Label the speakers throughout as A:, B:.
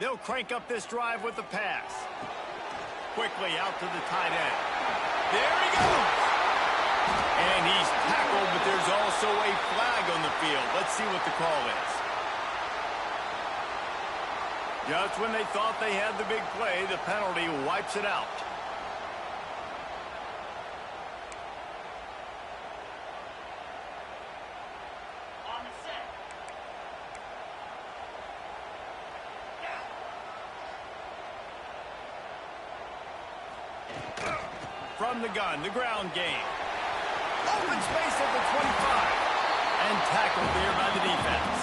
A: They'll crank up this drive with the pass. Quickly out to the tight end. There he goes. And he's tackled, but there's also a flag on the field. Let's see what the call is. Just when they thought they had the big play, the penalty wipes it out. From the gun, the ground game. Open space at the 25. And tackled there by the defense.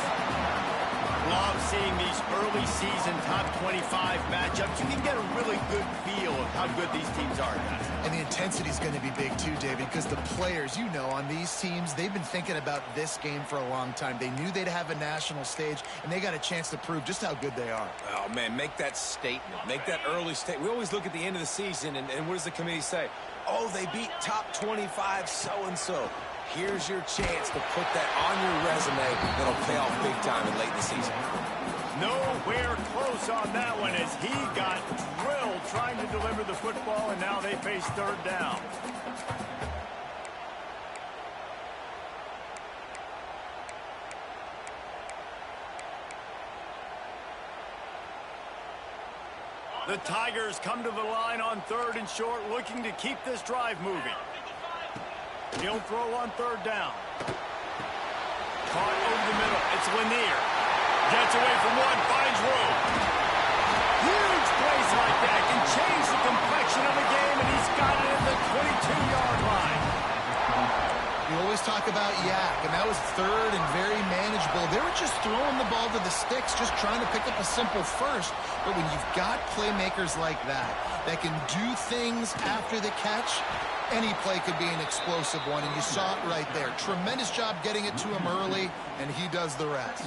A: Love seeing these early season top 25 matchups. You can get a really good feel of how good these teams are, guys.
B: And the intensity is going to be big too, David, because the players, you know, on these teams, they've been thinking about this game for a long time. They knew they'd have a national stage, and they got a chance to prove just how good they are.
C: Oh, man, make that statement. Make that early statement. We always look at the end of the season, and what does the committee say? Oh, they beat top 25 so-and-so. Here's your chance to put that on your resume that'll pay off big time and late in the season.
A: Nowhere close on that one as he got drilled trying to deliver the football, and now they face third down. The Tigers come to the line on third and short, looking to keep this drive moving. He'll throw on third down. Caught over the middle. It's Lanier. Gets away from one, finds room. Huge plays like that can change the complexion of a game, and he's got it at the 22-yard line.
B: We always talk about Yak, and that was third and very manageable. They were just throwing the ball to the sticks, just trying to pick up a simple first. But when you've got playmakers like that can do things after the catch, any play could be an explosive one, and you saw it right there. Tremendous job getting it to him early, and he does the rest.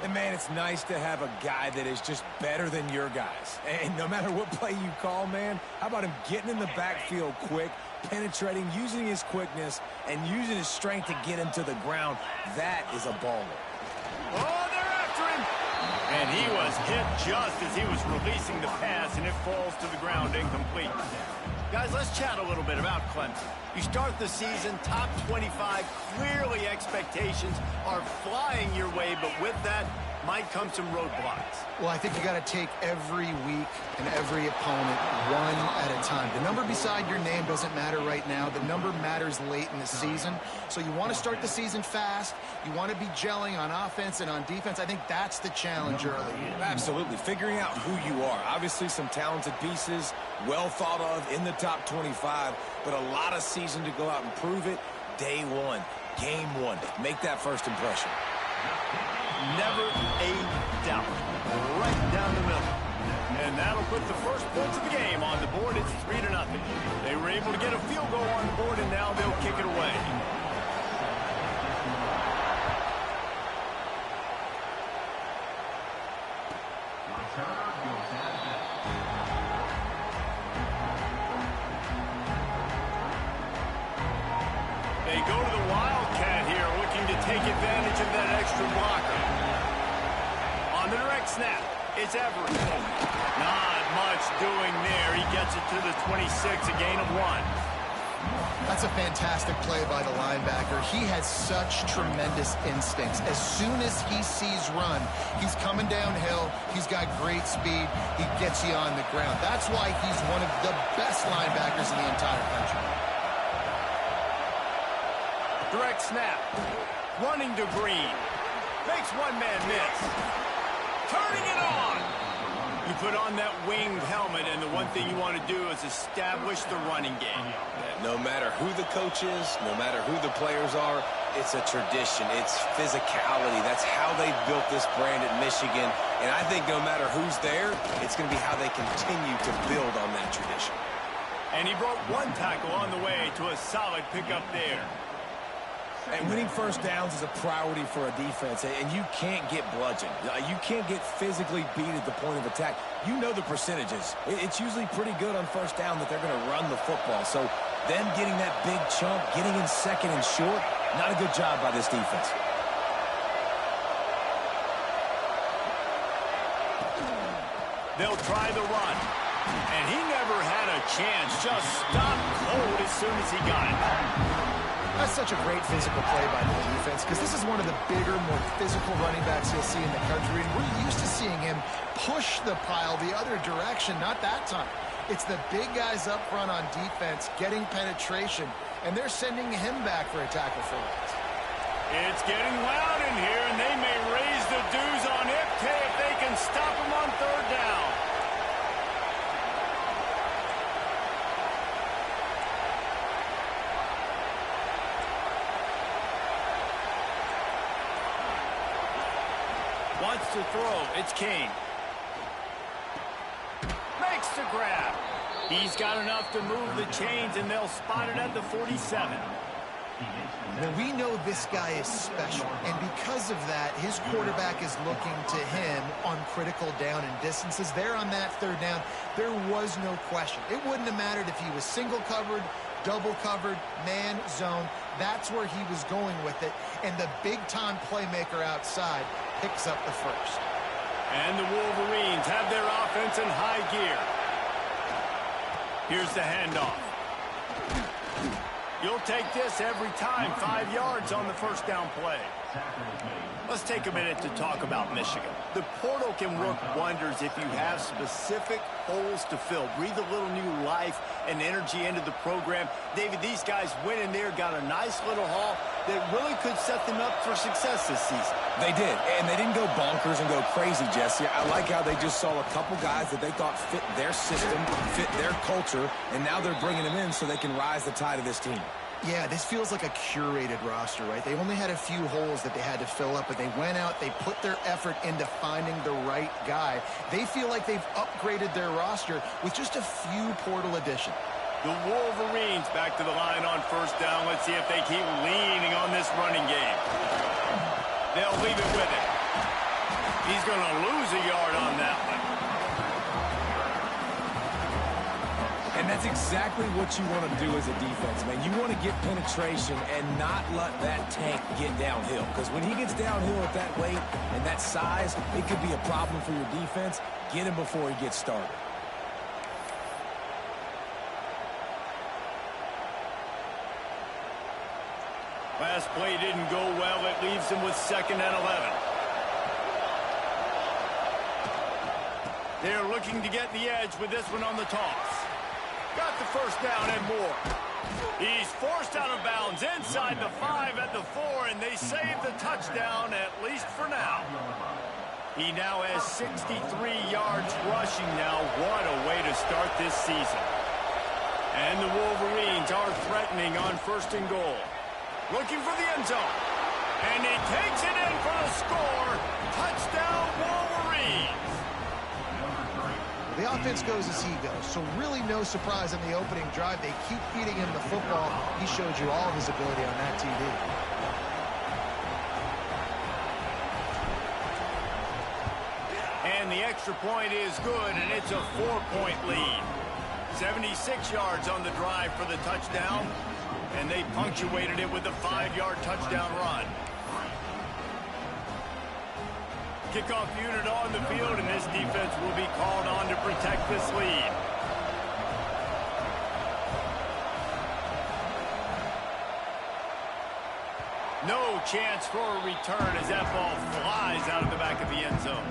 C: And, man, it's nice to have a guy that is just better than your guys. And no matter what play you call, man, how about him getting in the backfield quick, penetrating, using his quickness, and using his strength to get him to the ground? That is a baller.
A: Oh, they're after him. And he was hit just as he was releasing the pass, and it falls to the ground incomplete. Guys, let's chat a little bit about Clemson. You start the season top 25. Clearly expectations are flying your way, but with that might come some roadblocks.
B: Well, I think you got to take every week and every opponent one at a time. The number beside your name doesn't matter right now. The number matters late in the season. So you want to start the season fast. You want to be gelling on offense and on defense. I think that's the challenge early.
C: Absolutely. Figuring out who you are. Obviously some talented pieces, well thought of in the top 25, but a lot of season to go out and prove it. Day one, game one. Make that first impression.
A: Never a doubt. Right down the middle. And that'll put the first points of the game on the board. It's 3-0. They were able to get a field goal on the board, and now they'll kick it away. They go to the Wildcat here, looking to take advantage of that extra blocker. On the direct snap, it's Everett. Not much doing there. He gets it to the 26, a gain of 1.
B: That's a fantastic play by the linebacker. He has such tremendous instincts. As soon as he sees run, he's coming downhill. He's got great speed. He gets you on the ground. That's why he's one of the best linebackers in the entire country.
A: Direct snap. Running to Green. Makes one man miss. Turning it on. You put on that winged helmet, and the one thing you want to do is establish the running game.
C: No matter who the coach is, no matter who the players are, it's a tradition. It's physicality. That's how they built this brand at Michigan. And I think no matter who's there, it's going to be how they continue to build on that tradition.
A: And he broke one tackle on the way to a solid pickup there.
C: And winning first downs is a priority for a defense, and you can't get bludgeoned. You can't get physically beat at the point of attack. You know the percentages. It's usually pretty good on first down that they're going to run the football. So them getting that big chunk, getting in second and short, not a good job by this defense.
A: They'll try the run. And he never had a chance. Just stopped cold as soon as he got it.
B: That's such a great physical play by the defense because this is one of the bigger, more physical running backs you'll see in the country. And we're used to seeing him push the pile the other direction, not that time. It's the big guys up front on defense getting penetration, and they're sending him back for a tackle for loss.
A: It's getting loud in here, and they may raise the dues on Ipke if they can stop him on third down. Wants to throw. It's Kane. Makes the grab. He's got enough to move the chains, and they'll spot it at the 47.
B: Well, we know this guy is special, and because of that, his quarterback is looking to him on critical down and distances. There on that third down, there was no question. It wouldn't have mattered if he was single covered, double covered, man, zone. That's where he was going with it, and the big-time playmaker outside picks up the first.
A: And the Wolverines have their offense in high gear. Here's the handoff. You'll take this every time. 5 yards on the first down play. Let's take a minute to talk about Michigan. The portal can work wonders if you have specific holes to fill. Breathe a little new life and energy into the program. David, these guys went in there, got a nice little haul that really could set them up for success this season.
C: They did, and they didn't go bonkers and go crazy, Jesse. I like how they just saw a couple guys that they thought fit their system, fit their culture, and now they're bringing them in so they can rise the tide of this team.
B: Yeah, this feels like a curated roster, right? They only had a few holes that they had to fill up, but they went out, they put their effort into finding the right guy. They feel like they've upgraded their roster with just a few portal additions.
A: The Wolverines back to the line on first down. Let's see if they keep leaning on this running game. They'll leave it with him. He's going to lose a yard on that one.
C: And that's exactly what you want to do as a defense, man. You want to get penetration and not let that tank get downhill. Because when he gets downhill at that weight and that size, it could be a problem for your defense. Get him before he gets started.
A: Last play didn't go well. It leaves him with 2nd and 11. They're looking to get the edge with this one on the toss. Got the first down and more. He's forced out of bounds inside the 5 at the 4, and they save the touchdown, at least for now. He now has 63 yards rushing now. What a way to start this season. And the Wolverines are threatening on 1st and goal. Looking for the end zone. And he takes it in for the score. Touchdown, Wolverines.
B: The offense goes as he goes, so really no surprise in the opening drive. They keep feeding him the football. He showed you all of his ability on that TV.
A: And the extra point is good, and it's a 4-point lead. 76 yards on the drive for the touchdown, and they punctuated it with a 5-yard touchdown run. Kickoff unit on the field, and this defense will be called on to protect this lead. No chance for a return as that ball flies out of the back of the end zone.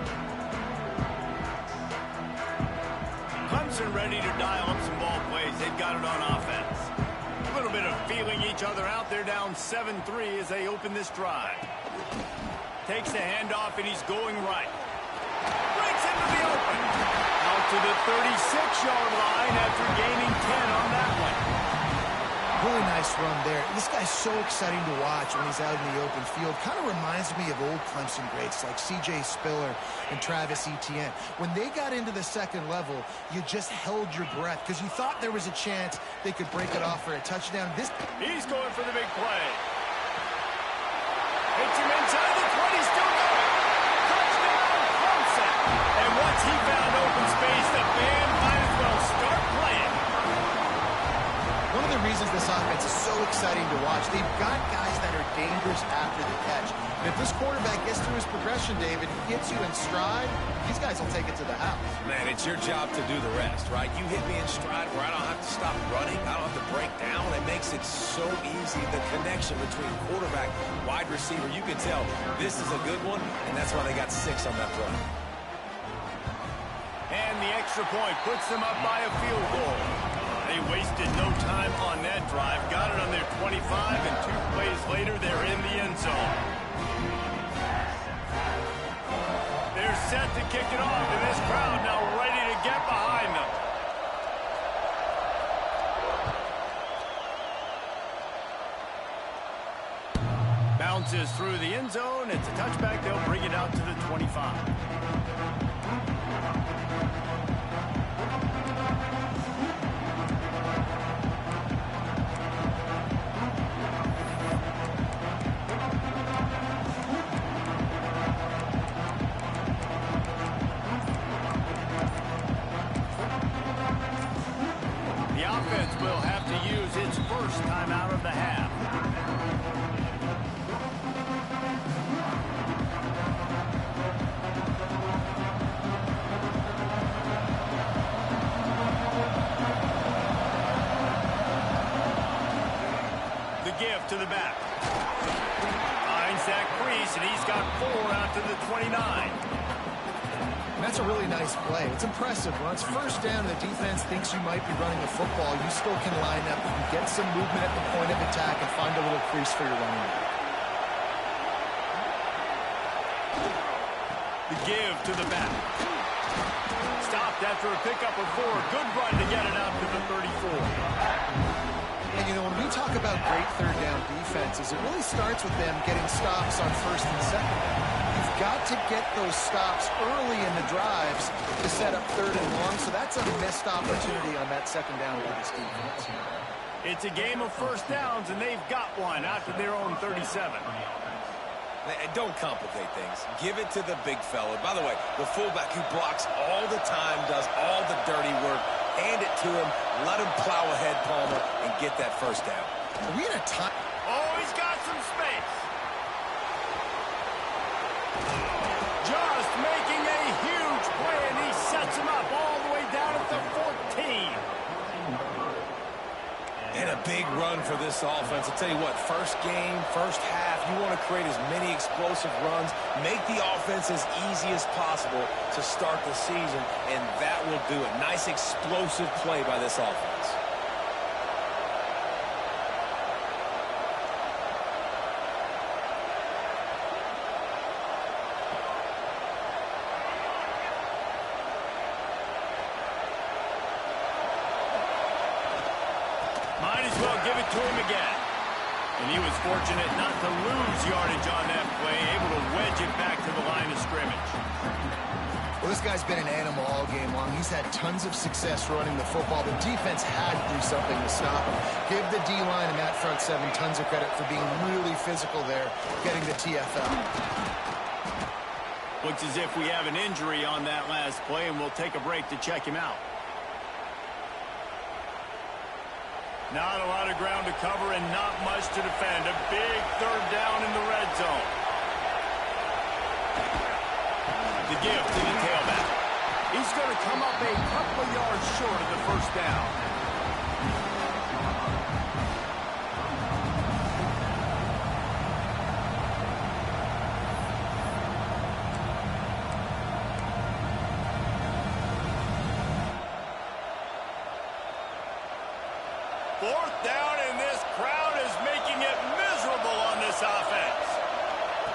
A: Clemson ready to dial up some ball plays. They've got it on offense. A little bit of feeling each other out. They're down 7-3 as they open this drive. Takes the handoff, and he's going right. Breaks into the open. Out to the 36-yard line after gaining 10 on that one.
B: Really nice run there. This guy's so exciting to watch when he's out in the open field. Kind of reminds me of old Clemson greats like C.J. Spiller and Travis Etienne. When they got into the second level, you just held your breath because you thought there was a chance they could break it off for a touchdown.
A: He's going for the big play. Hits him inside the 20, still going. Touchdown, Clemson. And once he found open space, the band might as well start playing.
B: One of the reasons this offense is so exciting to watch, they've got guys that are dangerous after the catch. And if this quarterback gets through his progression, David, gets you in stride, these guys will take it to the house.
C: Man, it's your job to do the rest, right? You hit me in stride where I don't have to stop running. I don't have to break down. It makes it so easy. The connection between quarterback, wide receiver, you can tell this is a good one, and that's why they got 6 on that play.
A: And the extra point puts them up by a field goal. They wasted no time on that drive. Got it on their 25, and 2 plays later, they're in the end zone. They're set to kick it off, and this crowd now ready to get behind them. Bounces through the end zone. It's a touchback. They'll bring it out to the 25. Will have to use its first time out of the half. The give to the back. Finds that crease, and he's got 4 out to the 29.
B: That's a really nice play. It's impressive. When it's first down, the defense thinks you might be running the football. You still can line up. You can get some movement at the point of attack and find a little crease for your running back.
A: The give to the back. Stopped after a pickup of 4. Good run to get it out to the 34.
B: And, you know, when we talk about great third down defenses, it really starts with them getting stops on first and second down. You've got to get those stops early in the drives to set up third and long, so that's a missed opportunity on that second down by this defense.
A: It's a game of first downs, and they've got one out to their own 37.
C: Don't complicate things. Give it to the big fella. By the way, the fullback who blocks all the time, does all the dirty work. Hand it to him. Let him plow ahead, Palmer, and get that first down.
B: Are we in a time?
A: Oh, he's got some space. Just making a huge play, and he sets him up all the way down at the 14.
C: And a big run for this offense. I'll tell you what, first game, first half, you want to create as many explosive runs, make the offense as easy as possible to start the season, and that will do it. Nice explosive play by this offense.
A: Might as well give it to him again. And he was fortunate not to lose yardage on that play, able to wedge it back to the line of scrimmage.
B: Well, this guy's been an animal all game long. He's had tons of success running the football. The defense had to do something to stop him. Give the D-line and that front 7 tons of credit for being really physical there, getting the TFL.
A: Looks as if we have an injury on that last play, and we'll take a break to check him out. Not a lot of ground to cover and not much to defend. A big third down in the red zone. The give to the tailback. He's going to come up a couple of yards short of the first down. Fourth down, and this crowd is making it miserable on this offense.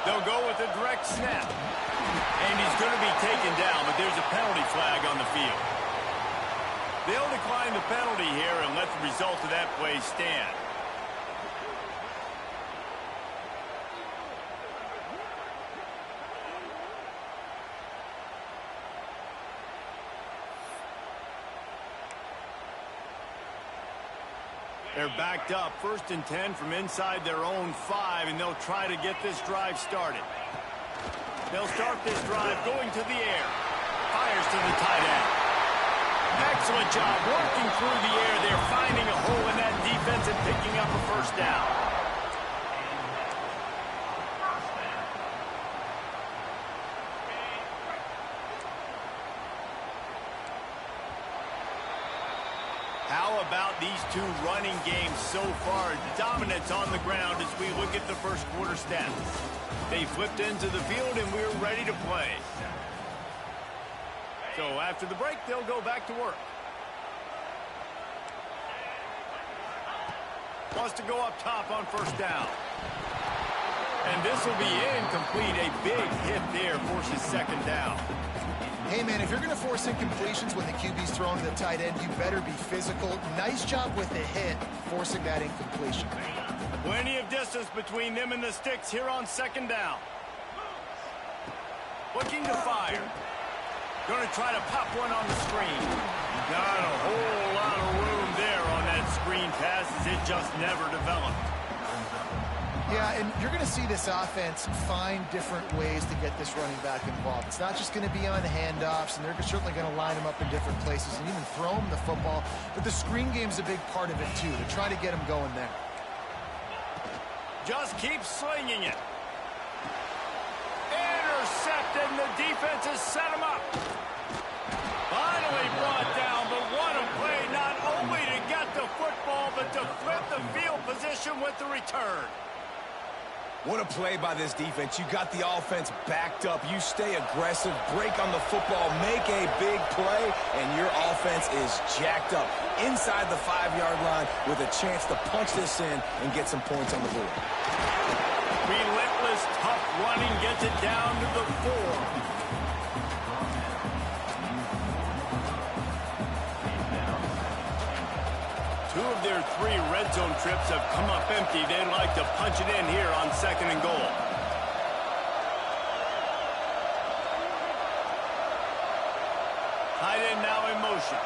A: They'll go with a direct snap. And he's going to be taken down, but there's a penalty flag on the field. They'll decline the penalty here and let the result of that play stand. They're backed up, 1st and 10 from inside their own 5, and they'll try to get this drive started. They'll start this drive going to the air. Fires to the tight end. Excellent job working through the air. They're finding a hole in that defense and picking up a first down. about these two running games so far? Dominance on the ground as we look at the first quarter stats. They flipped into the field, and we're ready to play. So after the break, they'll go back to work. Wants to go up top on first down. And this will be incomplete. A big hit there forces second down.
B: Hey, man, if you're going to force incompletions when the QB's throwing to the tight end, you better be physical. Nice job with the hit, forcing that incompletion.
A: Plenty of distance between them and the sticks here on second down. Looking to fire. Going to try to pop one on the screen. Not a whole lot of room there on that screen pass as it just never developed.
B: Yeah, and you're going to see this offense find different ways to get this running back involved. It's not just going to be on handoffs, and they're certainly going to line him up in different places and even throw him the football. But the screen game's a big part of it, too, to try to get him going there.
A: Just keep slinging it. Intercepted, and the defense has set him up. Finally brought down, but what a play, not only to get the football, but to flip the field position with the return.
C: What a play by this defense. You got the offense backed up. You stay aggressive, break on the football, make a big play, and your offense is jacked up inside the 5-yard line with a chance to punch this in and get some points on the board.
A: Relentless, tough running gets it down to the 4. Two of their 3 red zone trips have come up empty. They'd like to punch it in here on second and goal. Tight end now in motion.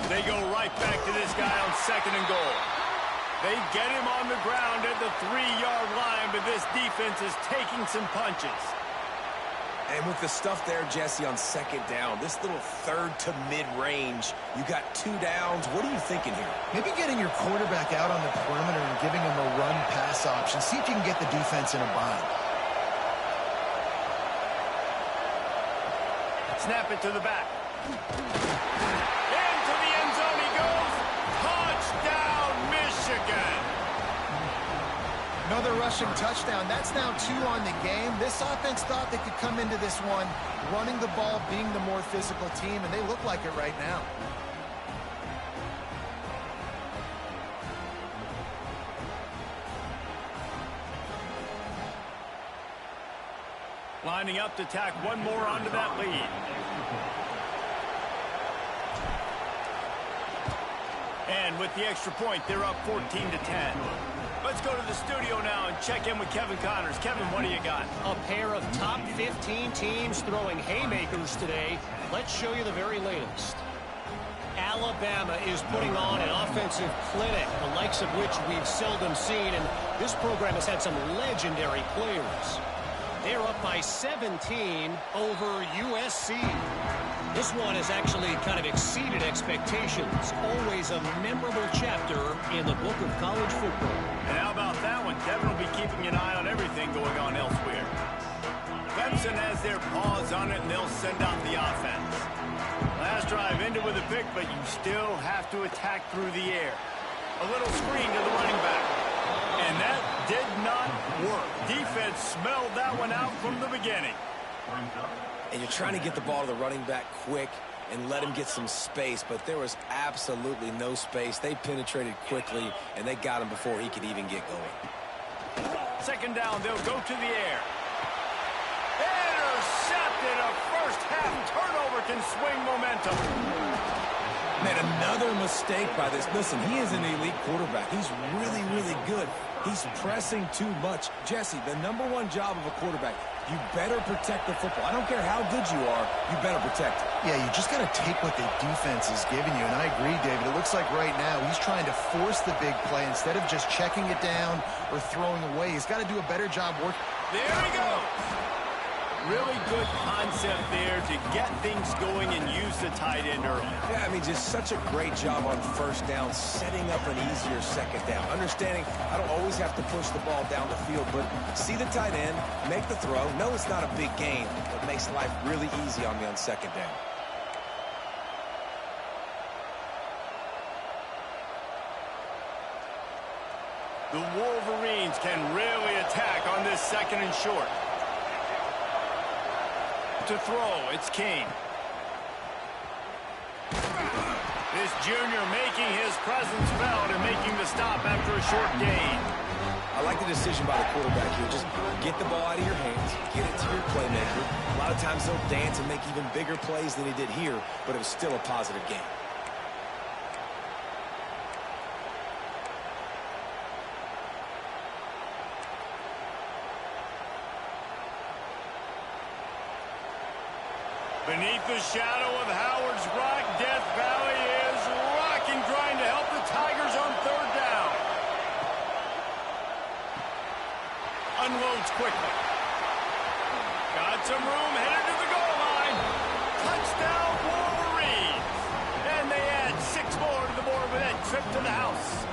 A: They go right back to this guy on second and goal. They get him on the ground at the 3-yard line, but this defense is taking some punches.
C: And with the stuff there, Jesse, on second down, this little third to mid-range, you got 2 downs. What are you thinking here?
B: Maybe getting your quarterback out on the perimeter and giving him a run-pass option. See if you can get the defense in a bind.
A: Snap it to the back. Into the end zone he goes. Touchdown, Michigan.
B: Another rushing touchdown. That's now 2 on the game. This offense thought they could come into this one running the ball, being the more physical team, and they look like it right now.
A: Lining up to tack one more onto that lead. And with the extra point, they're up 14-10. Let's go to the studio now and check in with Kevin Connors. Kevin, what do you got?
D: A pair of top 15 teams throwing haymakers today. Let's show you the very latest. Alabama is putting on an offensive clinic, the likes of which we've seldom seen, and this program has had some legendary players. They're up by 17 over USC. This one has actually kind of exceeded expectations. Always a memorable chapter in the book of college football.
A: And how about that one? Kevin will be keeping an eye on everything going on elsewhere. Clemson has their paws on it, and they'll send out the offense. Last drive ended with a pick, but you still have to attack through the air. A little screen to the running back. And that did not work. Defense smelled that one out from the beginning.
C: And you're trying to get the ball to the running back quick and let him get some space, but there was absolutely no space. They penetrated quickly, and they got him before he could even get going.
A: Second down, they'll go to the air. Intercepted. A first-half turnover can swing momentum.
C: Man, another mistake by this. Listen, he is an elite quarterback. He's really, really good. He's pressing too much. Jesse, the #1 job of a quarterback, you better protect the football. I don't care how good you are, you better protect it.
B: Yeah, you just got to take what the defense is giving you. And I agree, David. It looks like right now he's trying to force the big play instead of just checking it down or throwing away. He's got to do a better job working.
A: There he goes. Really good concept there to get things going and use the tight end early.
C: Yeah, I mean, just such a great job on first down, setting up an easier second down. Understanding I don't always have to push the ball down the field, but see the tight end, make the throw. No, it's not a big gain, but makes life really easy on me on second down.
A: The Wolverines can really attack on this second and short. To throw, it's King. This junior making his presence felt and making the stop after a short gain.
C: I like the decision by the quarterback here. Just get the ball out of your hands, get it to your playmaker. A lot of times they'll dance and make even bigger plays than he did here, but it was still a positive game.
A: Beneath the shadow of Howard's Rock, Death Valley is rocking, trying to help the Tigers on third down. Unloads quickly. Got some room, headed to the goal line. Touchdown, Wolverines. And they add 6 more to the board with that trip to the house.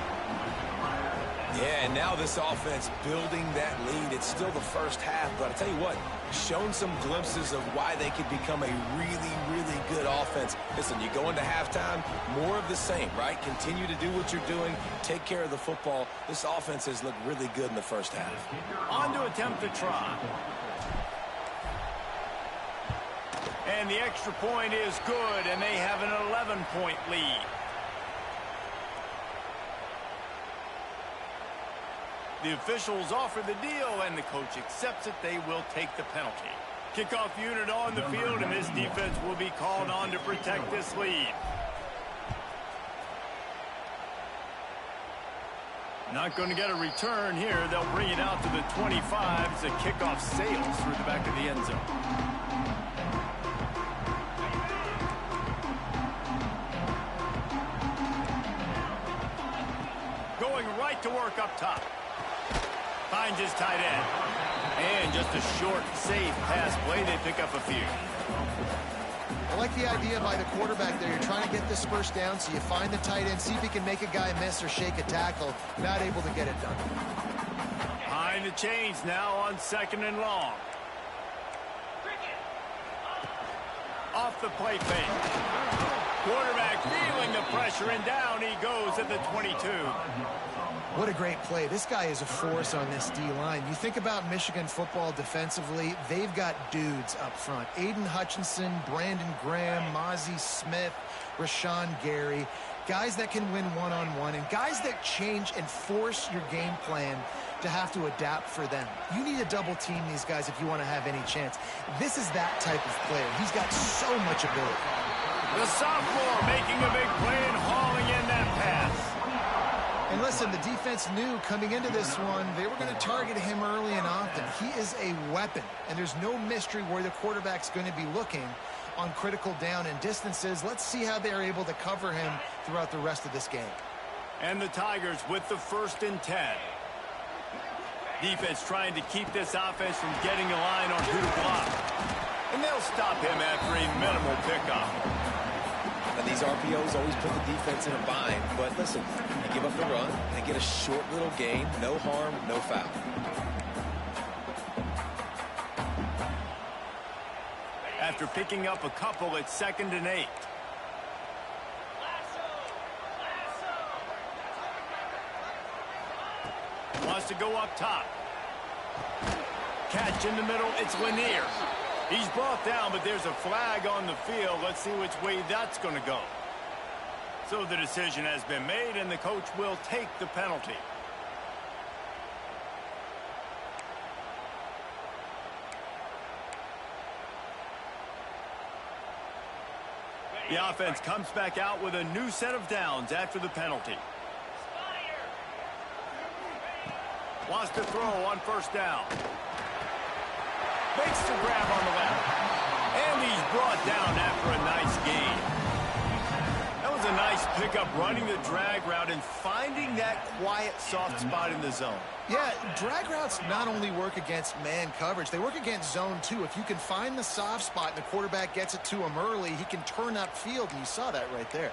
C: Yeah, and now this offense building that lead. It's still the first half, but I'll tell you what, shown some glimpses of why they could become a really, really good offense. Listen, you go into halftime, more of the same, right? Continue to do what you're doing, take care of the football. This offense has looked really good in the first half.
A: On to attempt to try. And the extra point is good, and they have an 11-point lead. The officials offer the deal, and the coach accepts it. They will take the penalty. Kickoff unit on the field, and this defense will be called on to protect this lead. Not going to get a return here. They'll bring it out to the 25 as the kickoff sails through the back of the end zone. Going right to work up top. Finds his tight end. And just a short, safe pass play. They pick up a few.
B: I like the idea by the quarterback there. You're trying to get this first down, so you find the tight end, see if he can make a guy miss or shake a tackle. Not able to get it done.
A: Behind the chains now on second and long. Off the play fake. Quarterback feeling the pressure, and down he goes at the 22.
B: What a great play. This guy is a force on this D-line. You think about Michigan football defensively, they've got dudes up front. Aiden Hutchinson, Brandon Graham, Mozzie Smith, Rashawn Gary. Guys that can win one-on-one, and guys that change and force your game plan to have to adapt for them. You need to double team these guys if you want to have any chance. This is that type of player. He's got so much ability.
A: The sophomore making a big play and hauling in that pass.
B: And listen, the defense knew coming into this one, they were going to target him early and often. He is a weapon, and there's no mystery where the quarterback's going to be looking on critical down and distances. Let's see how they're able to cover him throughout the rest of this game.
A: And the Tigers with the 1st and 10. Defense trying to keep this offense from getting a line on who to block. And they'll stop him after a minimal pickup.
C: And these RPOs always put the defense in a bind. But listen, you give up the run, they get a short little gain, no harm, no foul.
A: After picking up a couple, it's 2nd and 8. Wants to go up top. Catch in the middle, it's Lanier. He's brought down, but there's a flag on the field. Let's see which way that's going to go. So the decision has been made, and the coach will take the penalty. The offense comes back out with a new set of downs after the penalty. Wants to throw on 1st down. Makes the grab on the left. And he's brought down after a nice gain. That was a nice pickup, running the drag route and finding that quiet, soft spot in the zone.
B: Yeah, drag routes not only work against man coverage, they work against zone too. If you can find the soft spot and the quarterback gets it to him early, he can turn upfield, and you saw that right there.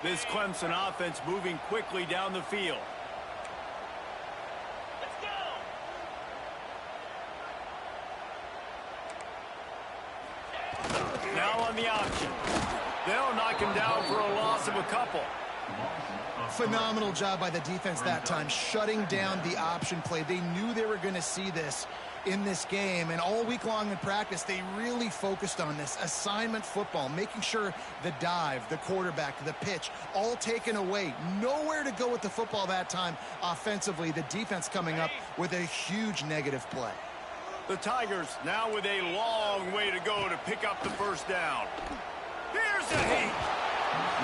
A: This Clemson offense moving quickly down the field. Now on the option. They'll knock him down for a loss of a couple.
B: Phenomenal job by the defense that time, shutting down the option play. They knew they were going to see this in this game, and all week long in practice, they really focused on this assignment football, making sure the dive, the quarterback, the pitch, all taken away. Nowhere to go with the football that time offensively. The defense coming up with a huge negative play.
A: The Tigers now with a long way to go to pick up the first down. Here's a hit.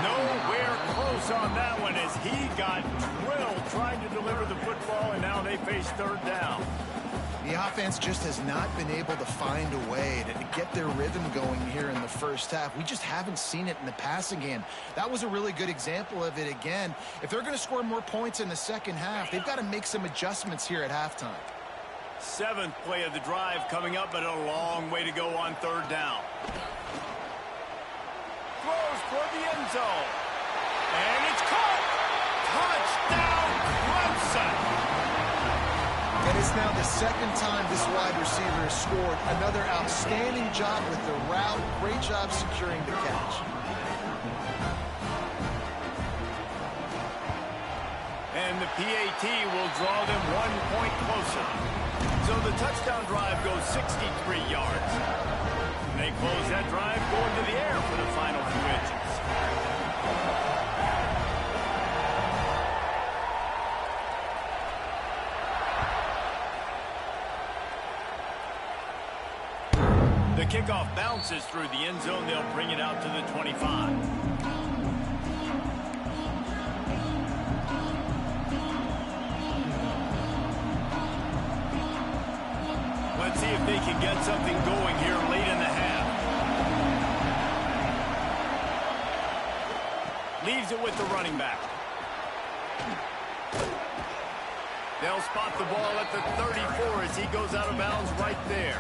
A: Nowhere close on that one as he got drilled trying to deliver the football, and now they face third down.
B: The offense just has not been able to find a way to get their rhythm going here in the first half. We just haven't seen it in the passing game. That was a really good example of it again. If they're going to score more points in the second half, they've got to make some adjustments here at halftime.
A: Seventh play of the drive coming up, but a long way to go on third down. Throws for the end zone. And it's caught. Touchdown, Clemson.
B: And it's now the second time this wide receiver has scored. Another outstanding job with the route. Great job securing the catch.
A: And the PAT will draw them 1 point closer. So the touchdown drive goes 63 yards. And they close that drive going to the air for the final few inches. The kickoff bounces through the end zone. They'll bring it out to the 25. Let's see if they can get something going here late in the half. Leaves it with the running back. They'll spot the ball at the 34 as he goes out of bounds right there.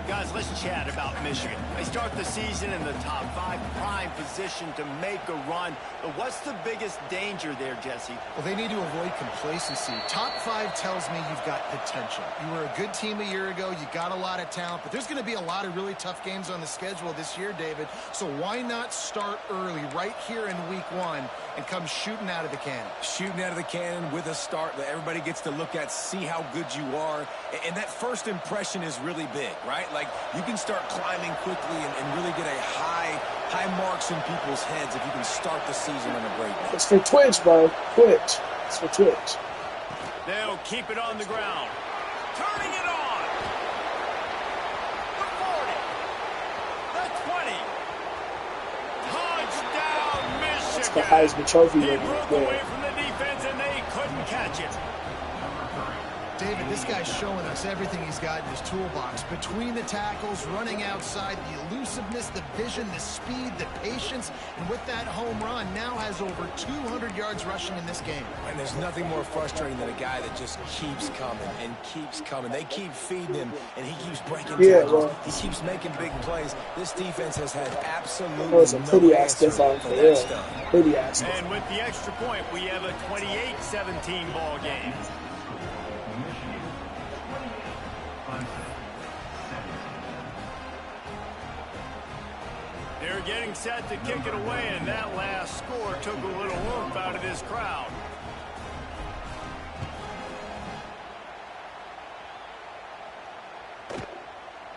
A: Guys, let's chat about Michigan. They start the season in the top 5, prime position to make a run. But what's the biggest danger there, Jesse?
B: Well, they need to avoid complacency. Top 5 tells me you've got potential. You were a good team a year ago. You got a lot of talent. But there's going to be a lot of really tough games on the schedule this year, David. So why not start early right here in week 1 and come shooting out of the cannon?
C: Shooting out of the cannon with a start that everybody gets to look at, see how good you are. And that first impression is really big, right? Like, you can start climbing quickly and really get a high marks in people's heads if you can start the season on a great note.
E: It's for Twitch, bro. Twitch. It's for Twitch.
A: They'll keep it on the ground. Turning it on. The 40. The 20. Touchdown, Michigan.
E: It's the Heisman Trophy.
A: He broke away from the defense, and they couldn't catch it.
B: David, this guy's showing us everything he's got in his toolbox. Between the tackles, running outside, the elusiveness, the vision, the speed, the patience, and with that home run, now has over 200 yards rushing in this game.
C: And there's nothing more frustrating than a guy that just keeps coming and keeps coming. They keep feeding him, and he keeps breaking tackles. He keeps making big plays. This defense has had absolutely no answer for that stuff.
E: Pretty ass.
A: And with the extra point, we have a 28-17 ball game. They're getting set to kick it away, and that last score took a little oomph out of this crowd.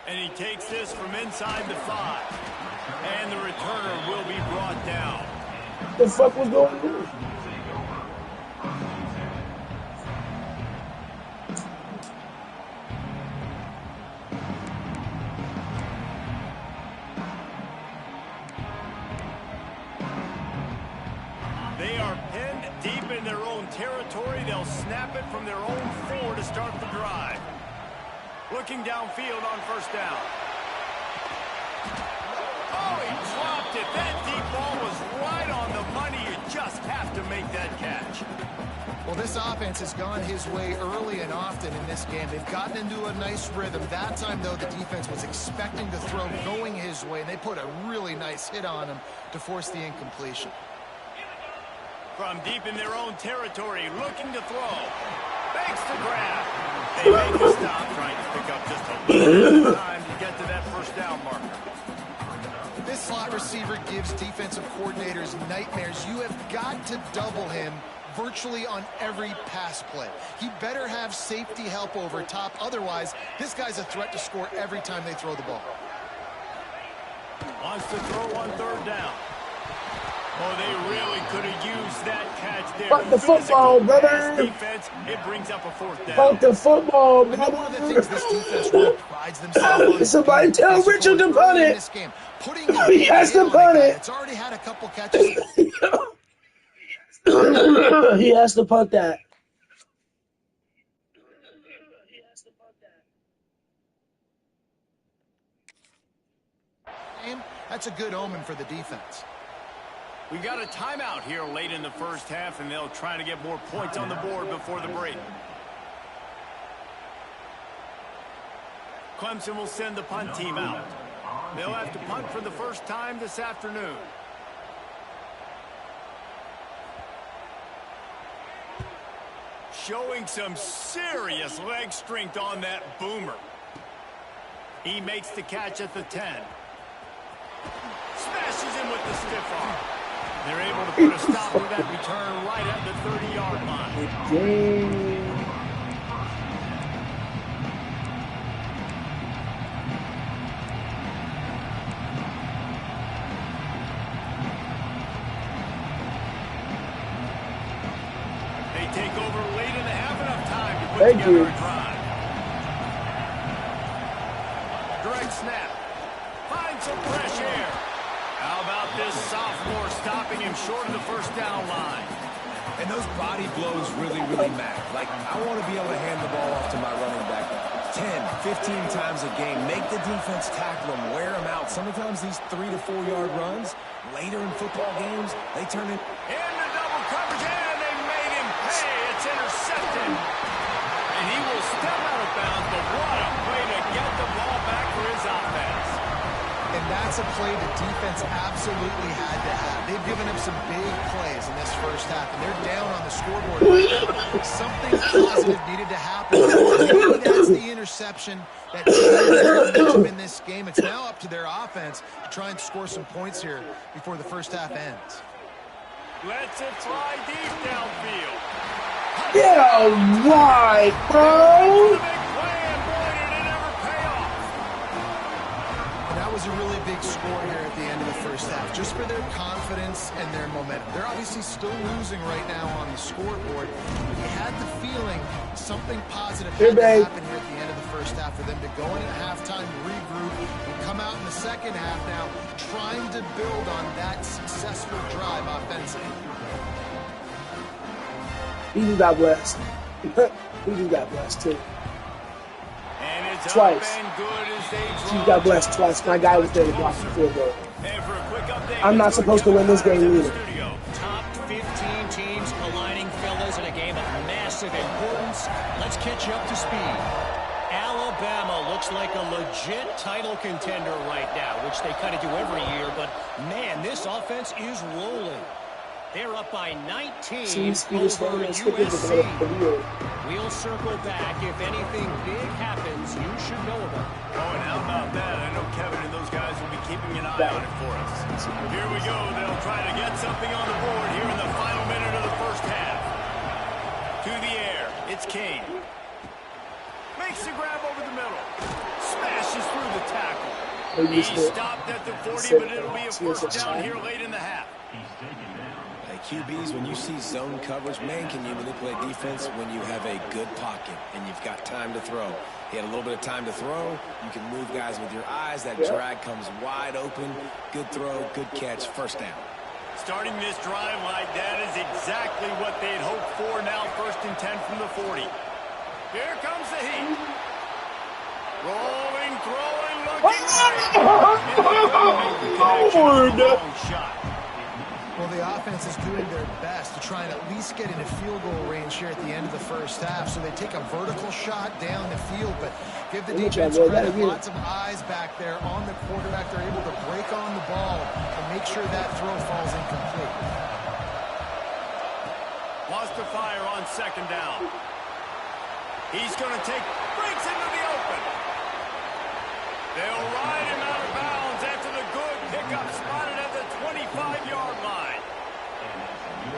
A: And he takes this from inside the 5. And the returner will be brought down.
E: What the fuck was going on?
A: They are pinned deep in their own territory. They'll snap it from their own 4 to start the drive. Looking downfield on first down. Oh, he dropped it. That deep ball was right on the money. You just have to make that catch.
B: Well, this offense has gone his way early and often in this game. They've gotten into a nice rhythm. That time, though, the defense was expecting to throw going his way, and they put a really nice hit on him to force the incompletion.
A: From deep in their own territory, looking to throw. Makes the grab. They make a stop, trying to pick up just a little time to get to that first down marker.
B: This slot receiver gives defensive coordinators nightmares. You have got to double him virtually on every pass play. He better have safety help over top. Otherwise, this guy's a threat to score every time they throw the ball.
A: Wants to throw on third down. Oh, they really could have used that catch there.
E: Fuck the football, brother.
A: Defense, it brings up a fourth down.
E: Fuck the football,
B: And one of the things
E: brother.
B: this defense really prides themselves on.
E: Somebody tell Richard to punt it.
B: This game, putting
E: He has to punt it.
B: It's already had a couple catches.
E: He has to punt that.
B: That's a good omen for the defense.
A: We got a timeout here late in the first half, and they'll try to get more points on the board before the break. Clemson will send the punt team out. They'll have to punt for the first time this afternoon. Showing some serious leg strength on that boomer. He makes the catch at the 10. Smashes him with the stiff arm. They're able to put a stop to that return right at the 30-yard line.
E: Dang.
A: They take over late in the half, enough time to put
E: Thank
A: together
E: you.
A: a drive. Direct snap. Finds some fresh air. How about this sophomore stopping him short of the first down line?
C: And those body blows really, really matter. Like, I want to be able to hand the ball off to my running back 10, 15 times a game. Make the defense tackle him, wear him out. Sometimes these 3 to 4 yard runs, later in football games, they turn it.
A: Into double coverage, and they made him pay. It's intercepted. And he will step out of bounds, but what a play to get the ball back for his offense.
B: And that's a play the defense absolutely had to have. They've given up some big plays in this first half, and they're down on the scoreboard right now. Something positive needed to happen. Maybe that's the interception that changed the momentum in this game. It's now up to their offense to try and score some points here before the first half ends.
A: Lets it fly deep downfield.
E: Yeah, right,
A: The
E: bro.
A: big play, and boy, did it ever pay off.
B: And that was a really big score here at the end of the first half, just for their confidence and their momentum. They're obviously still losing right now on the scoreboard, but you had the feeling something positive
E: Here,
B: had to
E: babe.
B: happen here at the end of the first half for them to go in at halftime, regroup, and come out in the second half now trying to build on that successful drive offensively.
E: He just got blessed. He just got blessed, too.
A: And it's
E: Twice.
A: up and good as they
E: He
A: draw
E: got blessed twice. My guy was there to block the field goal.
A: And for a quick update,
E: I'm not
A: let's go
E: supposed to win this
A: Kevin
E: game
A: Hines in
E: either.
A: the studio.
D: Top 15 teams aligning, fellas, in a game of massive importance. Let's catch you up to speed. Alabama looks like a legit title contender right now, which they kind of do every year, but man, this offense is rolling. They're up by 19
E: Seems he
D: over
E: was slow and skipping the
D: USC.
E: field.
D: We'll circle back. If anything big happens, you should know about it.
A: Oh, and how about that? I know Kevin and those guys will be keeping an eye on it for us. Here we go. They'll try to get something on the board here in the final minute of the first half. To the air. It's Kane. Makes the grab over the middle. Smashes through the tackle. He stopped at the 40, but it'll be a first down here late in the half.
C: Hey, QBs, when you see zone coverage, man, can you manipulate defense when you have a good pocket and you've got time to throw. He had a little bit of time to throw. You can move guys with your eyes. That drag comes wide open. Good throw, good catch, first down.
A: Starting this drive like that is exactly what they'd hoped for. Now 1st and 10 from the 40. Here comes the heat. Rolling, throwing, looking. Long shot.
B: Well, the offense is doing their best to try and at least get into field goal range here at the end of the first half. So they take a vertical shot down the field, but give the defense credit. Lots of eyes back there on the quarterback. They're able to break on the ball and make sure that throw falls incomplete.
A: Wants to fire on 2nd down. He's going to breaks into the open. They'll ride him out of bounds after the good pickup 5-yard line.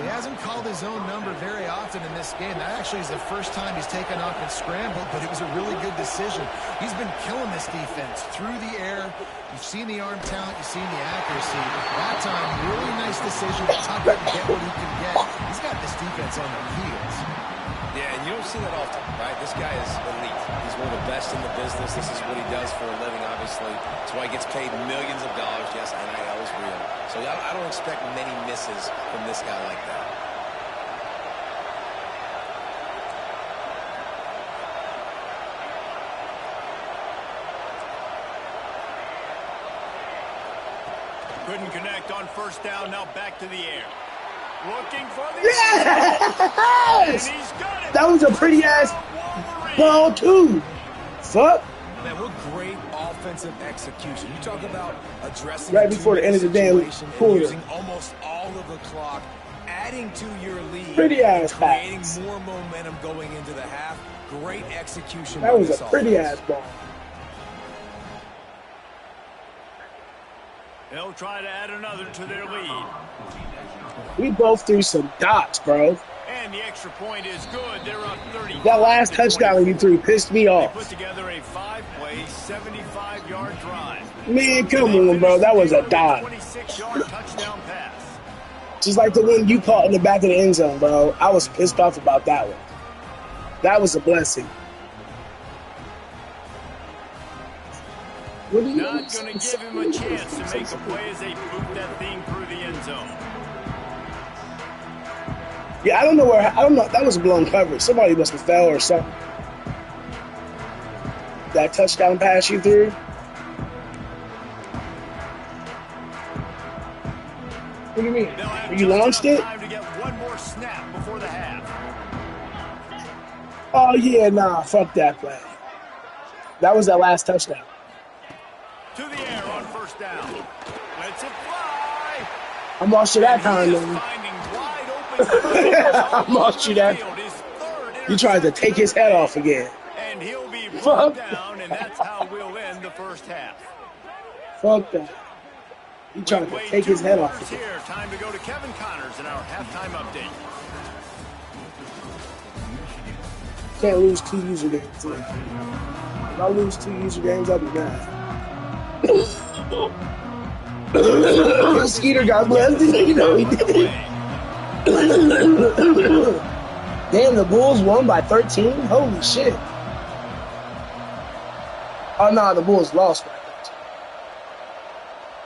B: He hasn't called his own number very often in this game. That actually is the first time he's taken off and scrambled, but it was a really good decision. He's been killing this defense through the air. You've seen the arm talent, you've seen the accuracy. That time, really nice decision to tuck it and get what he can get. He's got this defense on their heels.
C: Yeah, and you don't see that often, right? This guy is elite. He's one of the best in the business. This is what he does for a living, obviously. That's why he gets paid millions of dollars. Yes, NIL is real. So I don't expect many misses from this guy like that.
A: Couldn't connect on first down. Now back to the air. Looking for the
E: Yes!
A: and he's got it.
E: That was a pretty ass ball too. Fuck.
C: Man, what great offensive execution. You talk about addressing
E: Right before the end of the damn
C: situation and
E: quarter.
C: using almost all of the clock, adding to your lead,
E: Pretty ass
C: creating
E: pass.
C: more momentum going into the half. Great execution.
E: That
C: by
E: was
C: this
E: a pretty
C: offense.
E: ass ball.
A: They'll try to add another to their lead.
E: We both threw some dots, bro.
A: And the extra point is good. They're up 30.
E: That last touchdown you threw pissed me
A: They
E: off.
A: put together a 5-play, 75-yard drive.
E: Man, come on, bro. That was a dot.
A: 26-yard touchdown pass.
E: Just like the one you caught in the back of the end zone, bro. I was pissed off about that one. That was a blessing. What are you
A: Not going to give him a chance to make a play as they boot that thing through the end zone.
E: Yeah, I don't know. That was a blown coverage. Somebody must have fell or something. That touchdown pass you threw. What do you mean?
A: They'll have
E: You
A: just
E: launched
A: enough
E: it?
A: time to get one more snap before the half.
E: Oh yeah, nah, fuck that play. That was that last touchdown.
A: To the air on first down. Lets it fly.
E: I'm lost you that
A: He
E: time,
A: is
E: man.
A: finding wide open.
E: I'm lost you that.
A: His third
E: You tried to take his head off again.
A: And he'll be
E: Fuck.
A: brought down, and that's how we'll end the first half.
E: Fuck that. He tried to
A: Wait,
E: take his head off
A: quarters
E: again.
A: here. Time to go to Kevin Connors in our halftime update.
E: Can't lose 2 user games. If I lose 2 user games, I'll be mad. Skeeter, God bless him. You know he did. Damn, the Bulls won by 13? Holy shit. Oh, no, the Bulls lost by 13.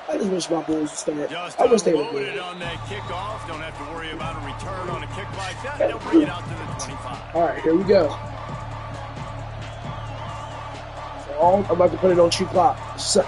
E: I just wish my Bulls would start.
A: Just
E: I wish they would
A: unloaded
E: win.
A: on that kickoff. Don't have to worry about a return on a kick like that. They'll bring it out to the 25.
E: All right, here we go. I'm about to put it on true clock. So,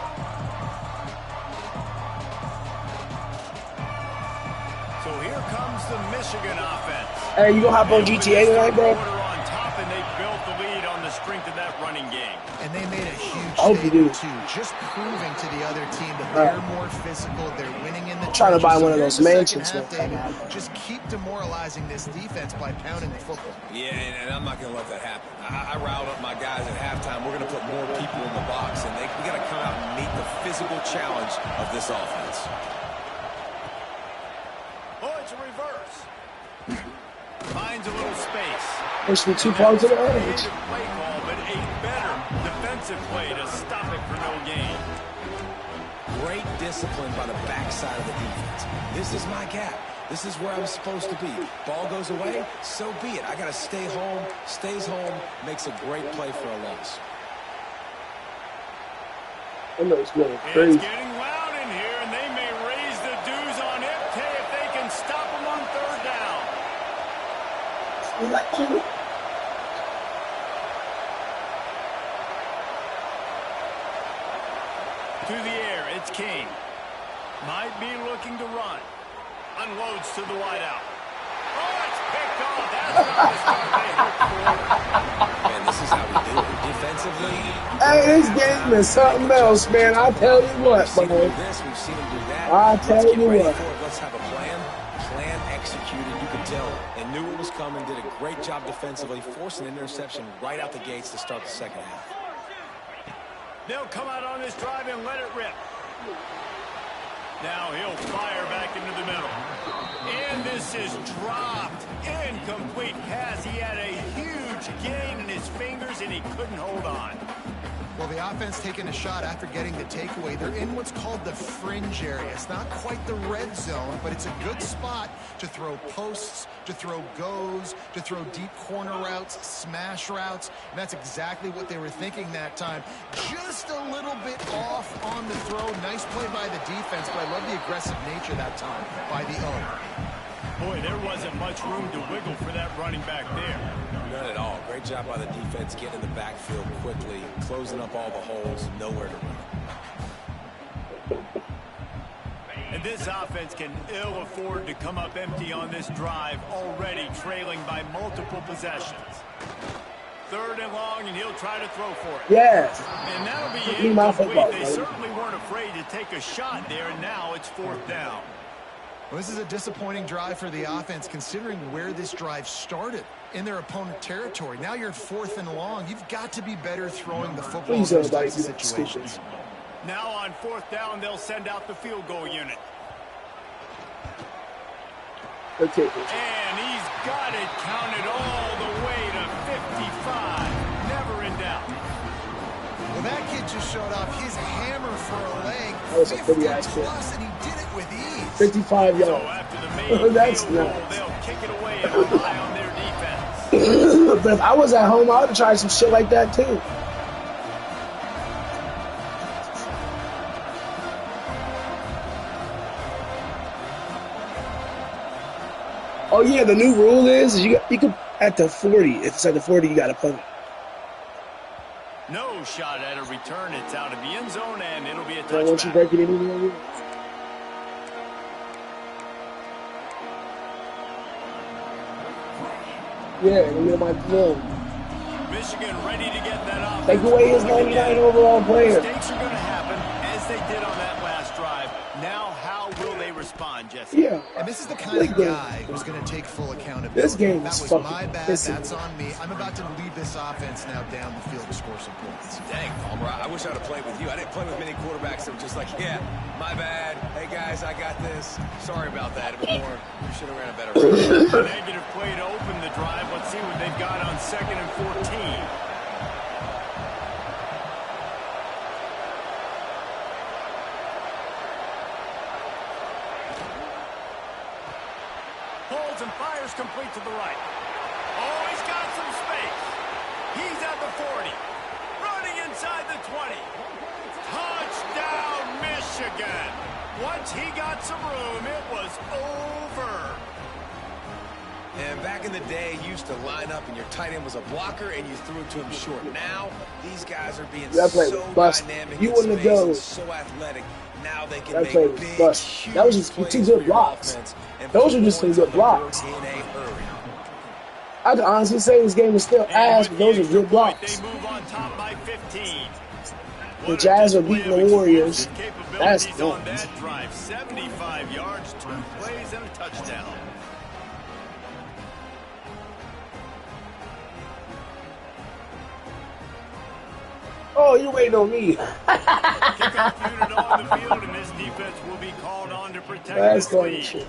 A: So here comes the Michigan offense.
E: hey, you gonna hop on GTA tonight, bro?
A: On top, and they built the lead on the strength of that running game.
B: And they made a huge
E: I hope you do.
B: statement, too, just proving to the other team that they're more physical, they're winning in the
E: Trying to buy
B: trenches.
E: one of
B: So
E: those
B: here's the
E: mansions,
B: second half,
E: man.
B: David. Just keep demoralizing this defense by pounding the football.
C: Yeah, and I'm not going to let that happen. I riled up my guys at halftime. We're going to put more people in the box, and we got to come out and meet the physical challenge of this offense.
A: Oh, it's a reverse. Finds a little space.
E: There's some 2 points in the range.
A: Creative play call, but a better defensive play to stop it for no gain.
C: Great discipline by the backside of the defense. This is my gap. This is where I'm supposed to be. Ball goes away, so be it. I got to stay home. Stays home, makes a great play for a loss.
E: I know it's going
A: It's
E: crazy.
A: getting loud in here, and they may raise the dues on FK if they can stop him on third down. To the air, it's King. Might be looking to run. Unloads to the wideout. Oh, it's picked off. That's not the start they hoped for.
C: Man, this is how we do it. Defensively.
E: Hey, this game is something else, man. I tell you what,
C: We've seen him
E: bro.
C: do this. We've seen him do that.
E: I tell
C: Let's get
E: you
C: ready
E: what.
C: for it. Let's have a plan. Plan executed. You could tell they knew it was coming. Did a great job defensively, forcing an interception right out the gates to start the second half.
A: They'll come out on this drive and let it rip. Now he'll fire back into the middle. And this is dropped. Incomplete pass. He had a huge gain in his fingers, and he couldn't hold on.
B: Well, the offense taking a shot after getting the takeaway. They're in what's called the fringe area. It's not quite the red zone, but it's a good spot to throw posts, to throw goes, to throw deep corner routes, smash routes. And that's exactly what they were thinking that time. Just a little bit off on the throw. Nice play by the defense, but I love the aggressive nature that time by the O.
A: Boy, there wasn't much room to wiggle for that running back there.
C: None at all. Great job by the defense getting in the backfield quickly, closing up all the holes, nowhere to run.
A: And this offense can ill afford to come up empty on this drive, already trailing by multiple possessions. 3rd and long, and he'll try to throw for it.
E: Yes.
A: And that'll be
E: Give me my football,
A: incomplete. They
E: buddy.
A: certainly weren't afraid to take a shot there, and now it's 4th down.
B: Well, this is a disappointing drive for the offense, considering where this drive started in their opponent territory. Now you're 4th and long. You've got to be better throwing the football in
E: Please,
B: those
E: everybody,
B: types of
E: do that
B: situations.
E: stupid.
A: Now on 4th down, they'll send out the field goal unit.
E: Okay.
A: And he's got it counted all the way to 55. Never in doubt.
B: Well, that kid just showed off his hammer for a leg.
E: That was a
B: 50
E: pretty ass
B: plus, and he did it with ease.
E: 55
A: So
E: yards.
A: after the main
E: That's
A: field goal,
E: nuts.
A: they'll kick it away and rely on their defense.
E: But if I was at home, I would have tried some shit like that too. Oh yeah, the new rule is you could at the 40. If it's at the 40, you got to punt it.
A: No shot at a return. It's out of the end zone, and it'll be a
E: So once you
A: touchback.
E: break it anywhere. Yeah, give me my film.
A: Michigan ready to get that off.
E: Take away his 99 overall player.
A: Mistakes are going to happen, as they did on that last drive. Now, how will they respond, Jesse?
E: Yeah.
B: And this is the kind of guy who's going to take full accountability.
E: This game
B: that
E: is
B: was
E: fucking
B: my bad.
E: pissing
B: That's
E: me.
B: on me. I'm about to lead this offense now down the field to score some points.
C: Dang, Palmer, I wish I would have played with you. I didn't play with many quarterbacks that were just like, yeah, my bad. Hey, guys, I got this. Sorry about that. It was more, you should have ran a better route.
A: A negative play to open the drive. Let's see what they've got on 2nd and 14. Holds and fires complete to the right. Oh, he's got some space. He's at the 40. Running inside the 20. Touchdown, Michigan. Once he got some room, it was over.
C: And back in the day, you used to line up and your tight end was a blocker and you threw it to him short. Now, these guys are being
E: That play
C: so
E: was busted.
C: dynamic
E: You
C: in
E: wouldn't have
C: space
E: done
C: and
E: it.
C: so athletic. Now they can
E: That
C: make
E: play was
C: big,
E: busted.
C: huge
E: That was just two
C: plays
E: good
C: for your
E: blocks.
C: offense and
E: Those
C: put
E: are just some
C: points
E: good
C: on the board
E: blocks.
C: in a hurry.
E: I can honestly say this game is still
A: And
E: ass,
A: with
E: but those
A: the
E: are good
A: extra point,
E: blocks.
A: They move on top by 15.
E: The
A: What a
E: Jazz are
A: display
E: beating
A: of
E: the Warriors.
A: explosive
E: That's
A: capabilities on
E: nuts.
A: that drive. 75 yards, 2 plays, and a touchdown.
E: Oh, you waiting on me.
A: Kickoff unit on the field, and this defense will be called on to protect
E: That's
A: this
E: funny
A: lead.
E: shit.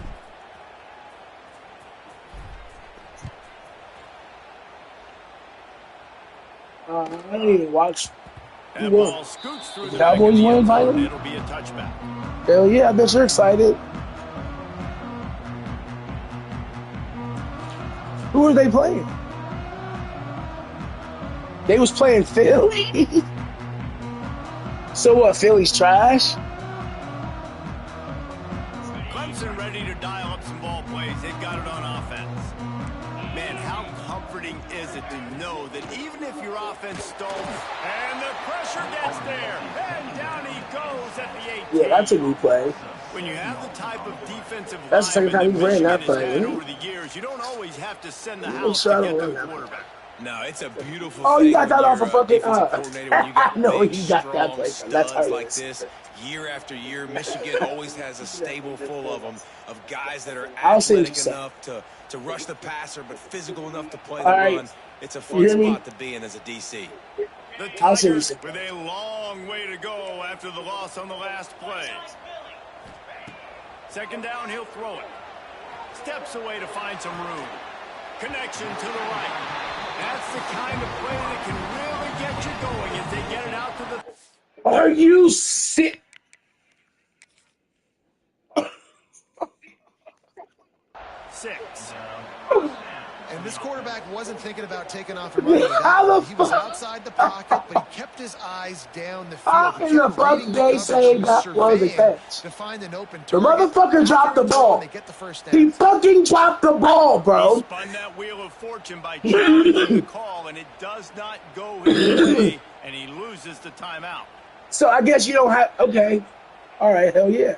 E: I didn't even watch.
A: That
E: Who won?
A: ball scoots through the
E: Cowboys
A: back of the
E: won
A: end zone,
E: finally?
A: and it'll be a touchback.
E: Hell yeah, I bet you're excited. Who are they playing? They was playing Philly. So what? Philly's trash.
A: Clemson ready to dial up some ball plays. They've got it on offense. Man, how comforting is it to know that even if your offense stalls and the pressure gets there, and down he goes at the 18.
E: Yeah, that's a new play.
A: When you have the type of defensive
E: That's the second time
A: lineman
E: you've ran that
A: Michigan has
E: play,
A: had
E: isn't it?
A: over the years, you don't always have to send the
E: Make
A: house
E: sure I
A: to
E: don't
A: get
E: run
A: the
E: that
A: quarterback.
C: No, it's a beautiful
E: Oh,
C: thing
E: you got that
C: when
E: off of
C: you're a
E: fucking.
C: defensive coordinator, when you got
E: No,
C: big,
E: you got that
C: strong
E: play.
C: studs
E: That's how it
C: like
E: is.
C: this. Year after year, Michigan always has a stable full of them, of guys that are
E: I'll see what
C: athletic
E: you say.
C: enough to rush the passer, but physical enough to play the
E: All right.
C: run. It's a
E: You
C: fun
E: hear me?
C: spot to be in as a DC.
A: The
E: I'll see what you
A: Tigers
E: say.
A: with a long way to go after the loss on the last play. Second down, he'll throw it. Steps away to find some room. Connection to the right. That's the kind of play that can really get you going as they get it out to the...
E: Are you sick?
A: 6.
B: And this quarterback wasn't thinking about taking off and running. He was outside the pocket, but he kept his eyes down the field.
E: How can the fuck they say that was a catch?
B: To find an open
E: The
B: target.
E: motherfucker dropped the ball.
B: They get the first
E: He
B: down.
E: fucking dropped the ball, bro.
A: He spun that wheel of fortune by challenging the call, and it does not go his way, and he loses the timeout.
E: So I guess you don't have. Okay. All right. Hell yeah.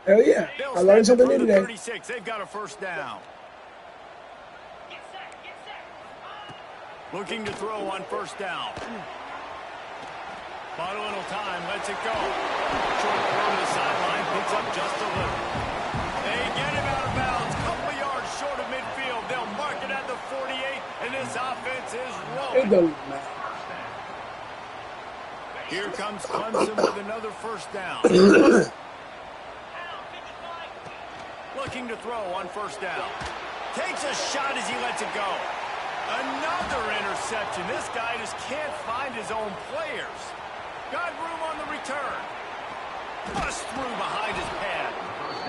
E: Hell yeah.
A: They'll
E: I learned
A: snap it
E: something
A: from
E: new
A: the
E: today.
A: 36. They've got a first down. Looking to throw on first down. Bought a little time, lets it go. Short throw to the sideline, picks up just a little. They get him out of bounds, couple of yards short of midfield. They'll mark it at the 48, and this offense is
E: It
A: rolling.
E: don't matter.
A: Here comes Clemson with another first down. Looking to throw on first down. Takes a shot as he lets it go. Another interception. This guy just can't find his own players. Got room on the return. Bust through behind his pad.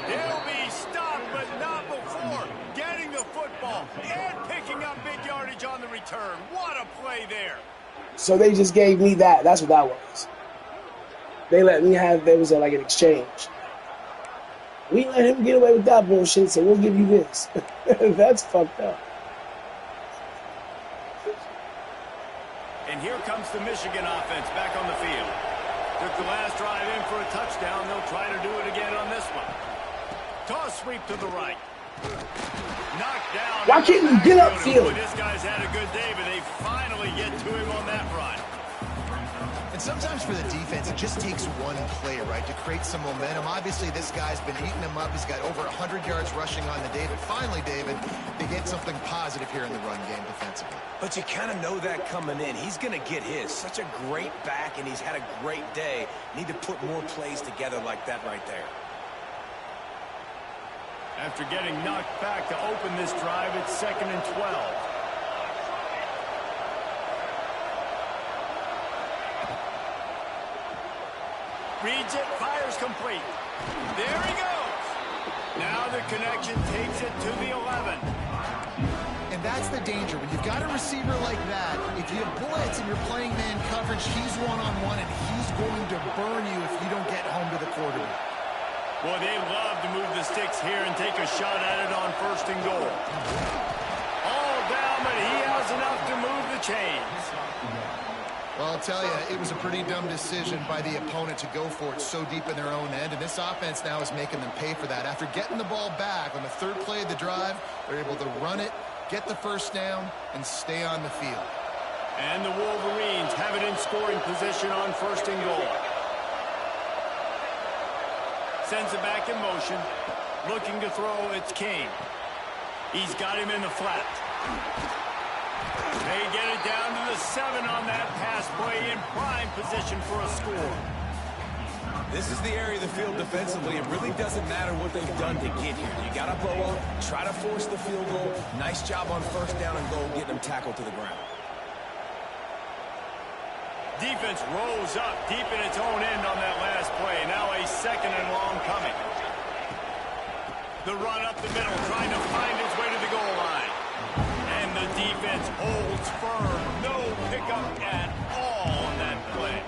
A: He'll be stopped, but not before getting the football and picking up big yardage on the return. What a play there.
E: So they just gave me that. That's what that was. They let me have. There was like an exchange. We let him get away with that bullshit, so we'll give you this. That's fucked up.
A: And here comes the Michigan offense back on the field. Took the last drive in for a touchdown. They'll try to do it again on this one. Toss sweep to the right. Knocked down.
E: Why can't you get upfield?
A: Boy, this guy's had a good day, but they finally get to him on that run.
B: And sometimes for the defense, it just takes one play, right, to create some momentum. Obviously, this guy's been eating them up. He's got over 100 yards rushing on the day. But finally, David, they get something positive here in the run game defensively.
C: But you kind of know that coming in. He's going to get his. Such a great back, and he's had a great day. Need to put more plays together like that right there.
A: After getting knocked back to open this drive, it's 2nd and 12. Reads it, fires complete. There he goes. Now the connection takes it to the 11.
B: And that's the danger. When you've got a receiver like that, if you blitz and you're playing man coverage, he's one-on-one, and he's going to burn you if you don't get home to the quarterback.
A: Boy, they love to move the sticks here and take a shot at it on 1st and goal. All down, but he has enough to move the chains.
B: Well, I'll tell you, it was a pretty dumb decision by the opponent to go for it so deep in their own end, and this offense now is making them pay for that. After getting the ball back on the 3rd play of the drive, they're able to run it, get the first down, and stay on the field.
A: And the Wolverines have it in scoring position on 1st and goal. Sends it back in motion. Looking to throw, it's King. He's got him in the flat. They get it down to the 7 on that pass play, in prime position for a score.
C: This is the area of the field defensively. It really doesn't matter what they've done to get here. You got to blow up, try to force the field goal. Nice job on 1st down and goal, getting them tackled to the ground.
A: Defense rolls up deep in its own end on that last play. Now a 2nd and long coming. The run up the middle, trying to find his way to the goal line. And the defense holds firm. No pickup at all on that play.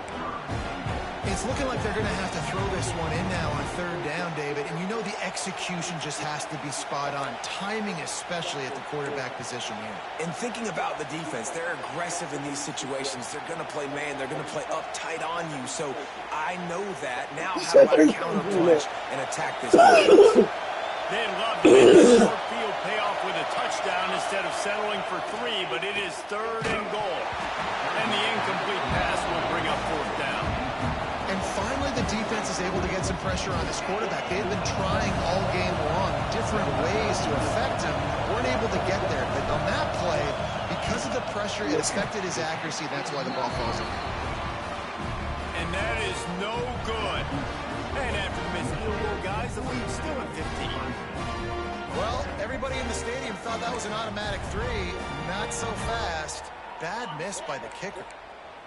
B: It's looking like they're going to have to throw this one in now on 3rd down, David. And you know the execution just has to be spot on. Timing especially at the quarterback position here.
C: And thinking about the defense, they're aggressive in these situations. They're going to play man. They're going to play up tight on you. So I know that. Now how do I counter punch and attack this defense?
A: They'd love to make a short field payoff with a touchdown instead of settling for 3, but it is 3rd and goal. And the incomplete pass will bring up 4th down.
B: And finally, the defense is able to get some pressure on this quarterback. They've been trying all game long, different ways to affect him. Weren't able to get there. But on that play, because of the pressure, it affected his accuracy. That's why the ball falls in.
A: And that is no good. And after the missed field goal, guys, the lead's still at 15.
B: Well, everybody in the stadium thought that was an automatic 3. Not so fast. Bad miss by the kicker.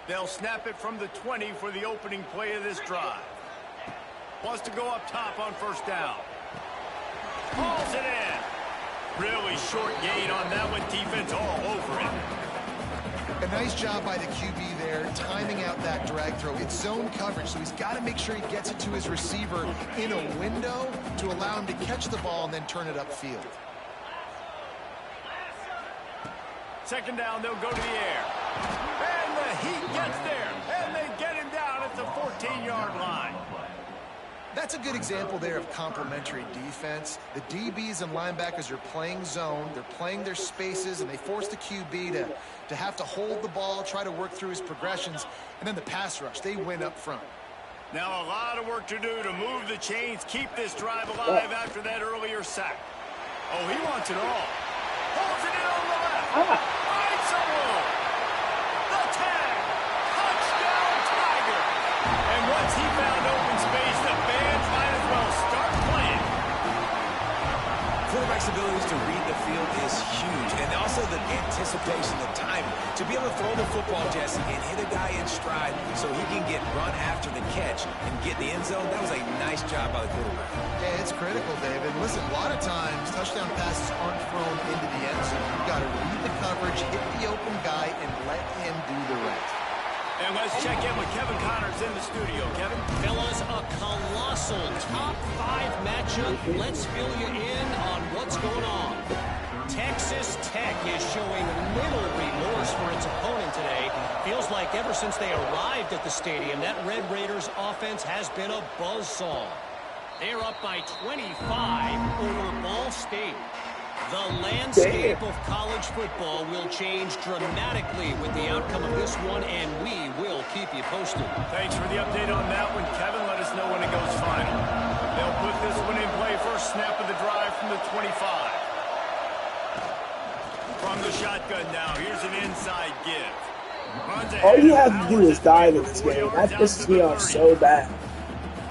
A: They'll snap it from the 20 for the opening play of this drive. Wants to go up top on first down. Hauls it in. Really short gain on that one. Defense all over it.
B: A nice job by the QB there, timing out that drag throw. It's zone coverage, so he's got to make sure he gets it to his receiver in a window to allow him to catch the ball and then turn it upfield.
A: Second down, they'll go to the air. And the Heat gets there. And they get him down at the 14-yard line.
B: That's a good example there of complementary defense. The DBs and linebackers are playing zone. They're playing their spaces, and they force the QB to have to hold the ball, try to work through his progressions. And then the pass rush, they win up front.
A: Now a lot of work to do to move the chains, keep this drive alive after that earlier sack. Oh, he wants it all. Holds it in on the left. Finds someone. The tag. Touchdown, Tiger. And once he found open space, the fans might as well start playing.
C: Quarterback's abilities to read the field is huge, and also the anticipation, the timing. To be able to throw the football, Jesse, and hit a guy in stride so he can get run after the catch and get in the end zone, that was a nice job by the quarterback.
B: Yeah, it's critical, David. Listen, a lot of times touchdown passes aren't thrown into the end zone. You've got to read the coverage, hit the open guy, and let him do the rest.
A: And let's check in with Kevin Connors in the studio. Kevin?
D: Fellas, a colossal top 5 matchup. Let's fill you in on what's going on. Texas Tech is showing little remorse for its opponent today. Feels like ever since they arrived at the stadium, that Red Raiders offense has been a buzzsaw. They're up by 25 over Ball State. The landscape of college football will change dramatically with the outcome of this one, and we will keep you posted.
A: Thanks for the update on that one, Kevin. Let us know when it goes final. They'll put this one in play. First snap of the drive from the 25. From the shotgun now, here's an inside give.
E: All you have to do is dive in this game. That pisses me off so bad.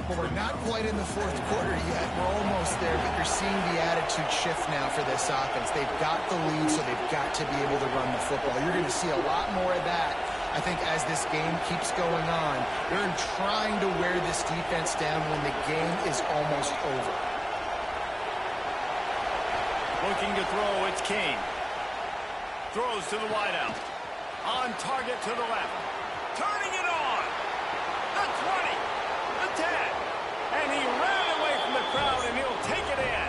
B: Well, we're not quite in the fourth quarter yet. We're almost there, but you're seeing the attitude shift now for this offense. They've got the lead, so they've got to be able to run the football. You're going to see a lot more of that, I think, as this game keeps going on. They're trying to wear this defense down when the game is almost over.
A: Looking to throw, it's Kane. Throws to the wideout. On target to the left. Turning it on. The 20. The 10. And he ran away from the crowd, and he'll take it in.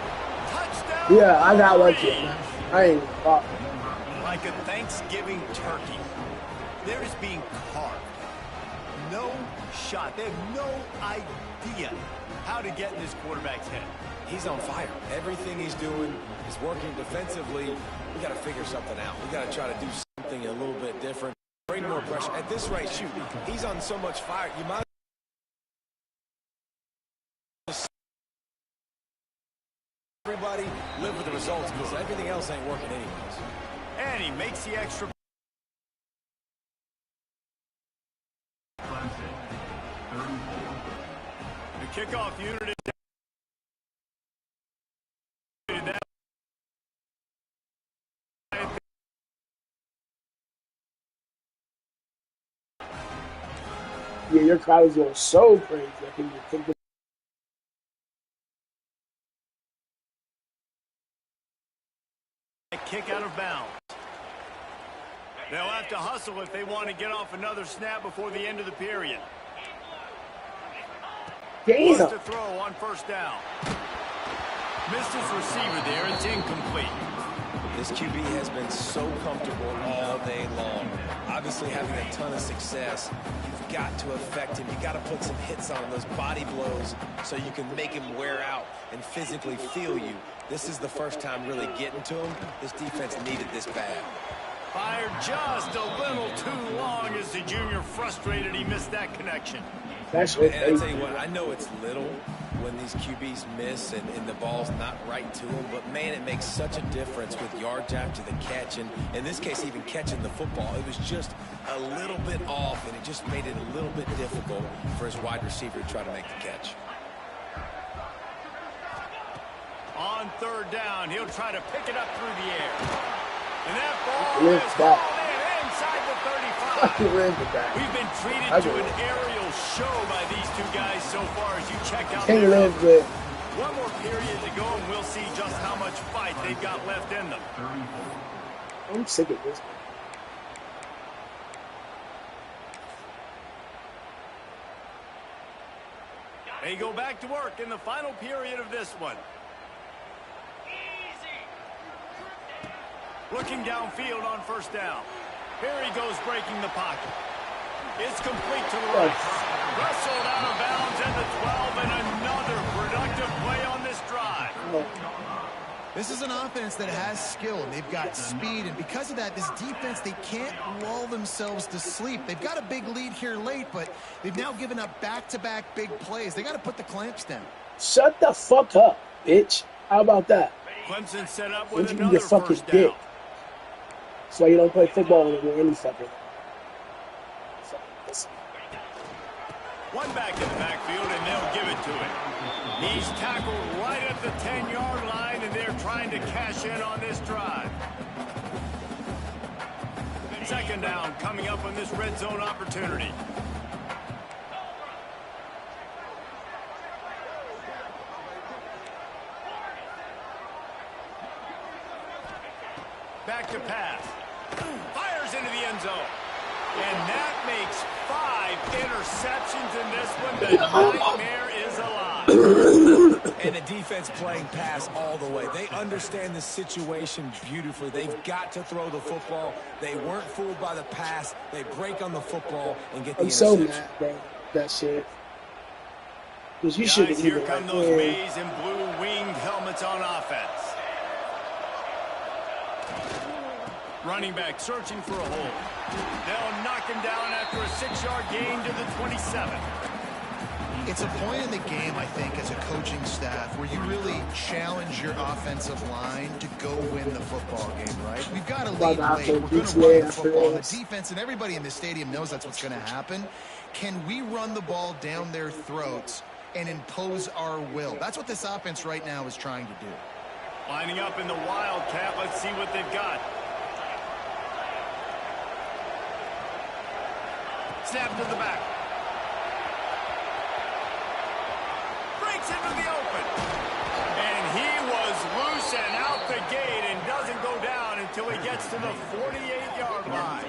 A: Touchdown.
E: Yeah, I got one kid. I ain't thought.
A: Like a Thanksgiving turkey, there is being carved. No shot. They have no idea how to get in this quarterback's head.
C: He's on fire. Everything he's doing is working defensively. We got to figure something out. We got to try to do something a little bit different. Bring more pressure. At this rate, shoot, he's on so much fire. You might everybody live with the results because everything else ain't working anyways.
A: And he makes the extra. The kickoff unit is
E: Yeah, your crowd is going so crazy. I think you think
A: kick out of bounds. They'll have to hustle if they want to get off another snap before the end of the period.
E: damn.
A: Wants to throw on first down. Missed his receiver there. It's incomplete.
C: This QB has been so comfortable all day long. Obviously having a ton of success. You've got to affect him. You've got to put some hits on him, those body blows, so you can make him wear out and physically feel you. This is the first time really getting to him. This defense needed this bad.
A: Fired just a little too long as the junior frustrated he missed that connection.
E: That's your
C: And I tell
E: favorite.
C: you what, I know it's little when these QBs miss and the ball's not right to them, but man, it makes such a difference with yards after the catch, and in this case, even catching the football. It was just a little bit off, and it just made it a little bit difficult for his wide receiver to try to make the catch.
A: On third down, he'll try to pick it up through the air. And that ball
E: Live
A: is
E: that.
A: hauled in inside the
E: I
A: 35.
E: can live with that.
A: We've been treated
E: I
A: to
E: do.
A: an aerial show by these two guys so far as you check out
E: Can't
A: their
E: live
A: numbers.
E: with.
A: One more period to go, and we'll see just how much fight they've got left in them.
E: I'm sick of this.
A: They go back to work in the final period of this one. Looking downfield on first down. Here he goes breaking the pocket. It's complete to the right. Wrestled out of bounds at the 12, and another productive play on this drive.
B: This is an offense that has skill, and they've got speed, and because of that, this defense, they can't lull themselves to sleep. They've got a big lead here late, but they've now given up back-to-back big plays. They got to put the clamps down.
E: Shut the fuck up, bitch. How about that?
A: Clemson set up
E: Why
A: with
E: don't you eat
A: another
E: your fucking
A: first
E: dick?
A: down.
E: That's why you don't play football anymore, any fucking.
A: One back in the backfield, and they'll give it to him. He's tackled right at the 10-yard line, and they're trying to cash in on this drive. Second down coming up on this red zone opportunity. Back to pass. Fires into the end zone. And that makes 5 interceptions in this one. The nightmare is alive.
C: And the defense playing pass all the way. They understand the situation beautifully. They've got to throw the football. They weren't fooled by the pass. They break on the football and get the
E: I'm so
C: interception.
E: mad, bro. That shit. Because you should
A: Guys,
E: have
A: here
E: either
A: come
E: like,
A: those
E: man,
A: maize and blue winged helmets on offense. Running back searching for a hole. They'll knock him down after a 6-yard gain to the 27.
B: It's a point in the game, I think, as a coaching staff where you really challenge your offensive line to go win the football game, right? We've got to lead late. We're going to run the football. The defense and everybody in the stadium knows that's what's going to happen. Can we run the ball down their throats and impose our will? That's what this offense right now is trying to do.
A: Lining up in the Wildcat. Let's see what they've got. Snap to the back. Breaks into the open. And he was loose and out the gate and doesn't go down until he gets to the 48-yard line.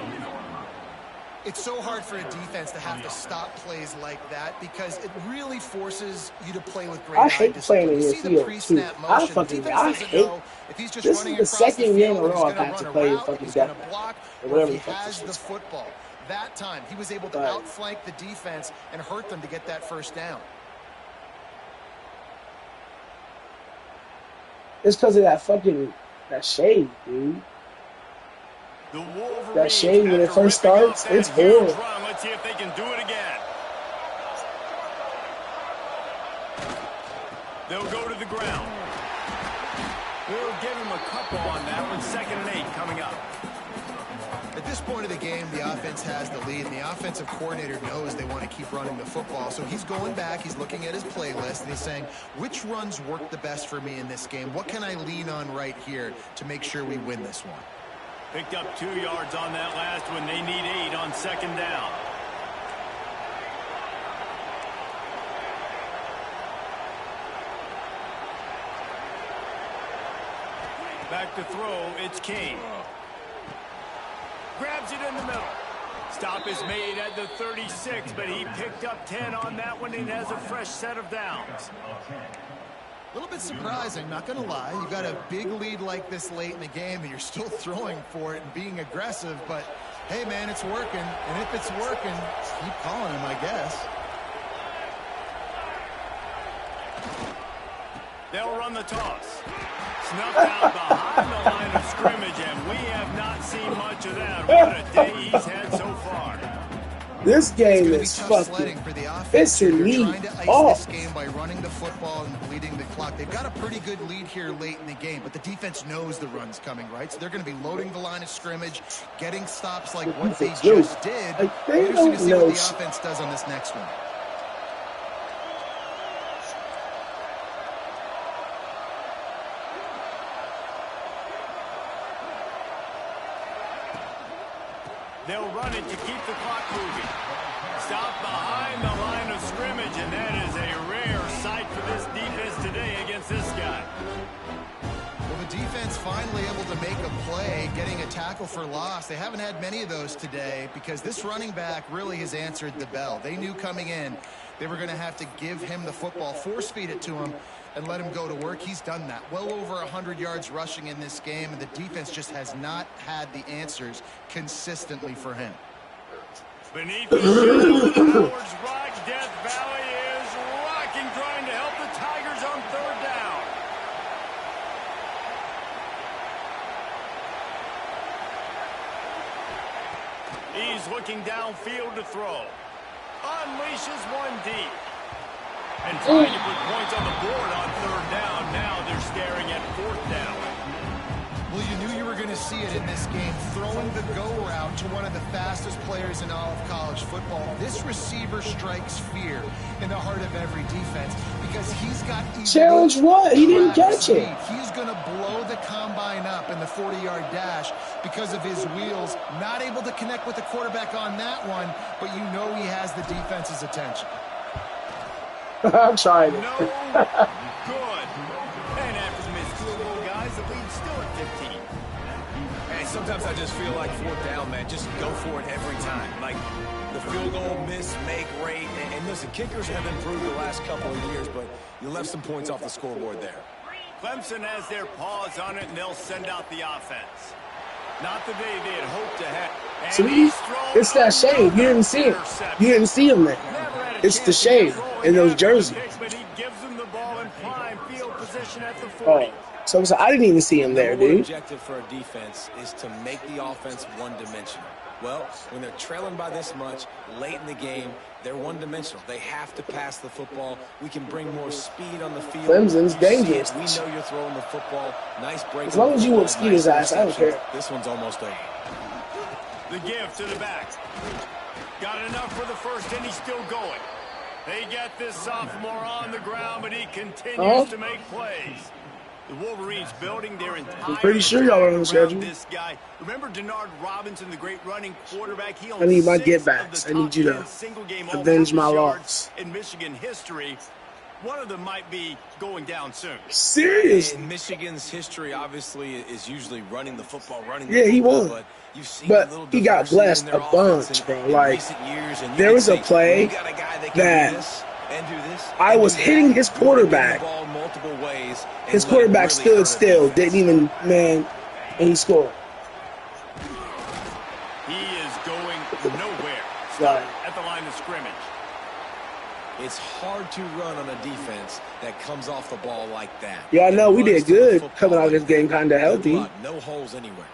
B: It's so hard for a defense to have to stop plays like that because it really forces you to play with great
E: I
B: eye
E: hate
B: discipline.
E: playing in
B: You
E: your
B: see the
E: field,
B: pre-snap
E: too.
B: motion.
E: I
B: Defense doesn't
E: hate.
B: know if he's just
E: This
B: running
E: is the
B: across
E: second
B: the
E: game in
B: field,
E: a
B: he's
E: row I've
B: going
E: had
B: to
E: to
B: run
E: play
B: a route,
E: fucking
B: he's going to
E: death
B: block,
E: or
B: or
E: whatever
B: if he
E: the fuck
B: has
E: this
B: the
E: is.
B: football. That time, he was able to
E: Right.
B: outflank the defense and hurt them to get that first down.
E: It's because of that shade, dude.
A: The Wolverines
E: That shade when it
A: after
E: first
A: ripping off
E: starts,
A: that
E: it's
A: huge
E: horrible.
A: run. Let's see if they can do it again. They'll go to the ground. We'll give him a couple on that one. 2nd and 8 coming up.
B: At this point of the game, the offense has the lead, and the offensive coordinator knows they want to keep running the football. So he's going back, he's looking at his playlist, and he's saying, which runs work the best for me in this game? What can I lean on right here to make sure we win this one?
A: Picked up 2 yards on that last one. They need 8 on 2nd down. Back to throw, it's Kane. Grabs it in the middle. Stop is made at the 36, but he picked up 10 on that one and has a fresh set of downs.
B: A little bit surprising, not going to lie. You've got a big lead like this late in the game, and you're still throwing for it and being aggressive. But, hey, man, it's working. And if it's working, keep calling him, I guess.
A: They'll run the toss. Snuffed out behind the line of scrimmage, and we have not seen much of that. What a day he's had so far.
E: This game
B: It's going to be
E: is
B: tough
E: fucking
B: sledding for the offense here.
E: pissing
B: They're
E: me
B: trying to ice
E: off.
B: this game by running the football and bleeding the clock. They've got a pretty good lead here late in the game, but the defense knows the run's coming, right? So they're going to be loading the line of scrimmage, getting stops like what they just did.
E: Like, they
B: Interesting to
E: don't
B: see what
E: know
B: the
E: shit.
B: offense does on this next one.
A: They'll run it to keep the clock moving. Stop behind the line of scrimmage, and that is a rare sight for this defense today against this guy.
B: Well, the defense finally able to make a play, getting a tackle for loss. They haven't had many of those today because this running back really has answered the bell. They knew coming in they were going to have to give him the football, force feed it to him, and let him go to work. He's done that. Well over 100 yards rushing in this game, and the defense just has not had the answers consistently for him.
A: Beneath the shield, Howard's Rock, Death Valley is rocking, trying to help the Tigers on third down. He's looking downfield to throw. Unleashes one deep. And trying to put points on the board on third down. Now they're staring at fourth down.
B: Well, you knew you were going to see it in this game, throwing the go route to one of the fastest players in all of college football. This receiver strikes fear in the heart of every defense because he's got...
E: Challenge what? He didn't catch it.
B: He's going to blow the combine up in the 40-yard dash because of his wheels. Not able to connect with the quarterback on that one, but you know he has the defense's attention.
E: I'm trying it.
A: No good. And after the missed field goal, guys, the lead's still at 15.
C: And sometimes I just feel like fourth down, man, just go for it every time. Like the field goal, miss, make rate. And listen, kickers have improved the last couple of years, but you left some points off the scoreboard there.
A: Clemson has their paws on it, and they'll send out the offense. Not the day they had hoped to have. And
E: See, it's that shade. You didn't see it. You didn't see him there. It's the shade in those jerseys.
A: But he gives them the ball in prime field position at the 40.
E: Oh, so I didn't even see him there,
C: The
E: dude.
C: objective for a defense is to make the offense one-dimensional. Well, when they're trailing by this much late in the game, they're one-dimensional. They have to pass the football. We can bring more speed on the field.
E: Clemson's
C: You
E: dangerous.
C: see it. We know you're throwing the football. Nice break.
E: As long as you won't skeet his ass, I don't care.
C: This one's almost over.
A: The give to the back. Got enough for the first, and he's still going. They get this sophomore on the ground, but he continues to make plays. The Wolverines building their entire...
E: I'm pretty sure y'all are on the schedule.
A: This guy. Remember Denard Robinson, the great running quarterback? He
E: I need my
A: owns 6
E: get-backs.
A: of the
E: I need you
A: top
E: to
A: 10 single-game
E: avenge my
A: all-purpose yards
E: loss.
A: in Michigan history. One of them might be going down soon.
E: Seriously.
C: In Michigan's history, obviously, is usually running the football,
E: Yeah, he won.
C: But you've seen
E: But
C: a little
E: he got
C: diversity
E: blessed
C: in their
E: a bunch,
C: offense
E: bro.
C: in
E: Like,
C: recent years, and you
E: there
C: can
E: was a
C: say,
E: play
C: you got a guy that can
E: that
C: do this and do this
E: I
C: and
E: was
C: do that.
E: hitting his
C: You can
E: quarterback.
C: get the ball multiple ways and
E: His
C: let it
E: quarterback
C: really
E: stood
C: hurt a
E: still,
C: defense.
E: didn't even, man, and he scored.
A: He is going nowhere.
E: Sorry.
A: At the line of scrimmage.
C: It's hard to run on a defense that comes off the ball like that.
E: Yeah, I know, we
C: It runs
E: did
C: to the
E: good
C: football
E: coming out of this
C: like
E: game
C: that.
E: kinda
C: Good
E: healthy.
C: luck. No holes anywhere.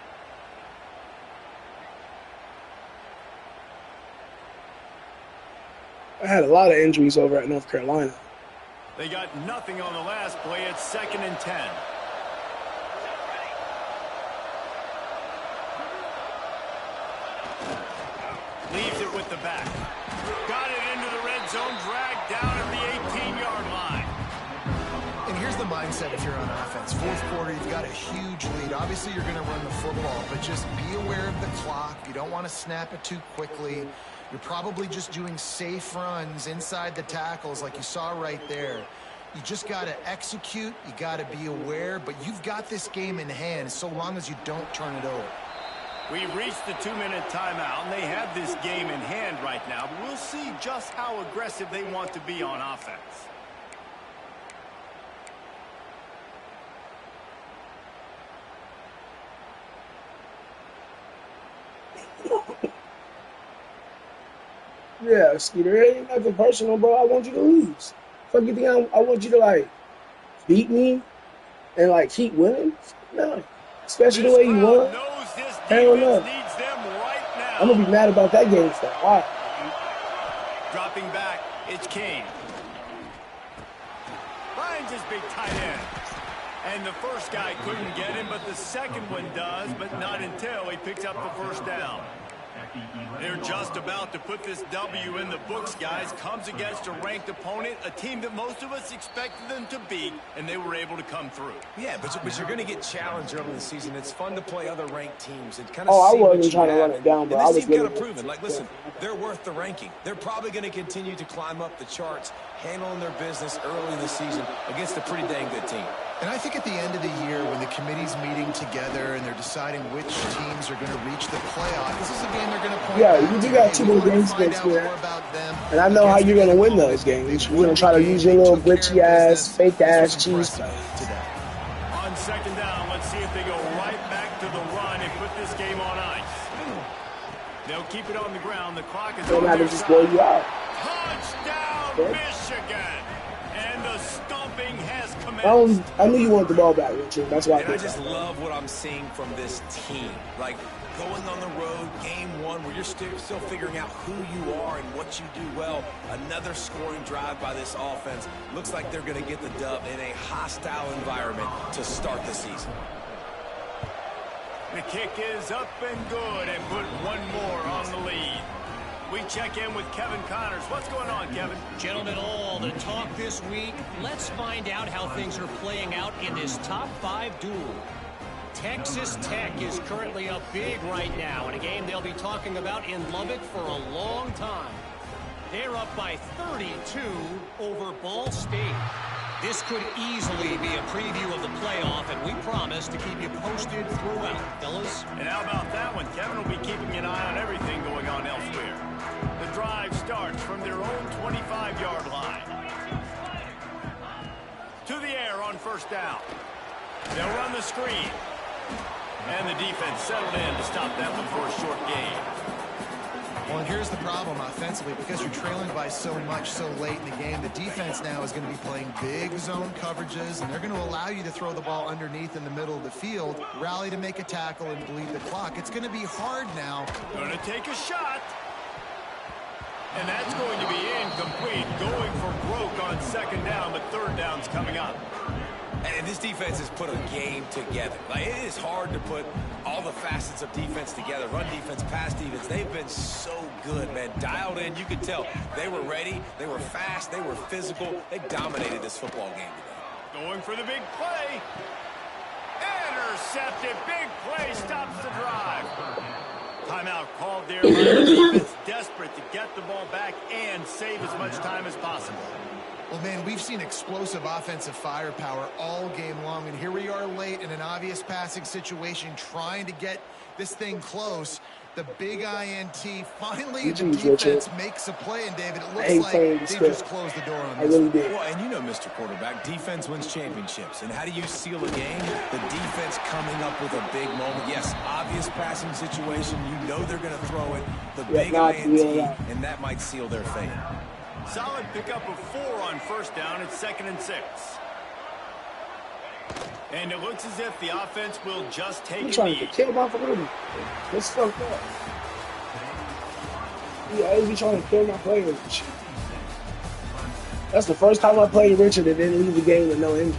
E: I had a lot of injuries over at North Carolina.
A: They got nothing on the last play. It's 2nd and 10. Leaves it with the back. Got it into the red zone, dragged down at the 18-yard line.
B: And here's the mindset if you're on offense. Fourth quarter, you've got a huge lead. Obviously, you're going to run the football, but just be aware of the clock. You don't want to snap it too quickly. You're probably just doing safe runs inside the tackles like you saw right there. You just got to execute. You got to be aware, but you've got this game in hand so long as you don't turn it over.
A: We've reached the 2-minute timeout, and they have this game in hand right now, but we'll see just how aggressive they want to be on offense.
E: Yeah, Skeeter, it ain't nothing personal, bro. I want you to lose. Fuck you think I want you to, like, beat me and, like, keep winning? No. Especially the way you won. Hell no. I'm going to be mad about that game for a while.
A: Dropping back, It's Kane. Finds his big tight end. And the first guy couldn't get him, but the second one does, but not until he picks up the first down. They're just about to put this W in the books, guys. Comes against a ranked opponent, a team that most of us expected them to beat, and they were able to come through.
C: Yeah, but you're going to get challenged early in the season. It's fun to play other ranked teams and kind of
E: I
C: see what
E: wasn't
C: you
E: trying to
C: have.
E: run it down, but
C: and
E: I
C: this
E: was
C: team kind
E: getting
C: of proven. Like, listen, they're worth the ranking. They're probably going to continue to climb up the charts, handling their business early in the season against a pretty dang good team.
B: And I think at the end of the year, when the committee's meeting together and they're deciding which teams are going to reach the playoff, this is a game they're going to point
E: Yeah,
B: back
E: you do
B: to.
E: got
B: Hey,
E: two
B: we
E: more
B: wanna
E: games
B: find
E: against
B: out
E: me.
B: more about them
E: And I know how
B: against
E: you're going to
B: the
E: win
B: opponents.
E: those games.
B: They
E: You're going to try to
B: won the
E: use
B: game.
E: your little
B: They took care of
E: glitchy-ass,
B: business.
E: fake-ass
B: This was
E: cheese
B: impressive
E: stuff.
B: today.
A: On second down, let's see if they go right back to the run and put this game on ice. They'll keep it on the ground. The clock is
E: They're
A: on
E: going to
A: their
E: just blow
A: side.
E: you out.
A: Touchdown,
E: Okay.
A: Michigan! And the stomping has commenced.
E: I knew you wanted the ball back, Richard. That's why I
C: And I
E: did
C: just
E: that.
C: love what I'm seeing from this team. Like, going on the road, game one, where you're still figuring out who you are and what you do well. Another scoring drive by this offense. Looks like they're going to get the dub in a hostile environment to start the season.
A: The kick is up and good and put one more on the lead. We check in with Kevin Connors. What's going on, Kevin?
D: Gentlemen, all the talk this week. Let's find out how things are playing out in this top 5 duel. Texas Tech is currently up big right now in a game they'll be talking about in Lubbock for a long time. They're up by 32 over Ball State. This could easily be a preview of the playoff, and we promise to keep you posted throughout, fellas.
A: And how about that one? Kevin will be keeping an eye on everything going on elsewhere. The drive starts from their own 25-yard line. To the air on first down. They'll run the screen. And the defense settled in to stop that one for a short gain.
B: Well, and here's the problem offensively. Because you're trailing by so much so late in the game, the defense now is going to be playing big zone coverages, and they're going to allow you to throw the ball underneath in the middle of the field, rally to make a tackle, and bleed the clock. It's going to be hard now.
A: Going to take a shot. And that's going to be incomplete. Going for broke on second down, but third down's coming up.
C: And this defense has put a game together. Like, it is hard to put all the facets of defense together. Run defense, pass defense. They've been so good, man. Dialed in. You could tell they were ready. They were fast. They were physical. They dominated this football game today.
A: Going for the big play. Intercepted. Big play stops the drive. Timeout called there by the defense. Desperate to get the ball back and save as much time as possible.
B: Well, man, we've seen explosive offensive firepower all game long, and here we are late in an obvious passing situation trying to get this thing close. The big INT, finally the defense makes a play, and David, it looks like they just closed the door on this.
E: I really did.
C: Well, and you know, Mr. Quarterback, defense wins championships. And how do you seal a game? The defense coming up with a big moment. Yes, obvious passing situation. You know they're going to throw it. The big INT, and that might seal their fate.
A: Solid pickup of 4 on first down. It's 2nd and 6. And it looks as if the offense will just take
E: You're
A: a
E: trying to
A: knee.
E: kill my foot. That's fucked up. You always be trying to kill my players and shit. That's the first time I played Richard and didn't leave the game with no injuries.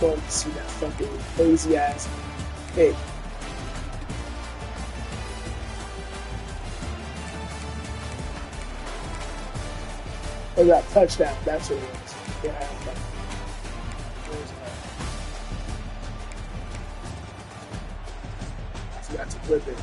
E: Going to see that fucking crazy ass pick. They got touchdown. That's what it was. Yeah, I forgot to flip it.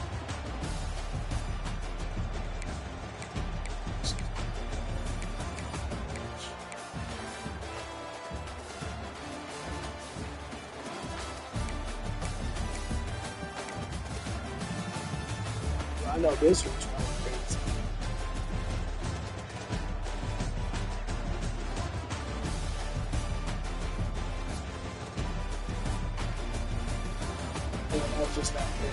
E: I know this one's crazy. That's just that big.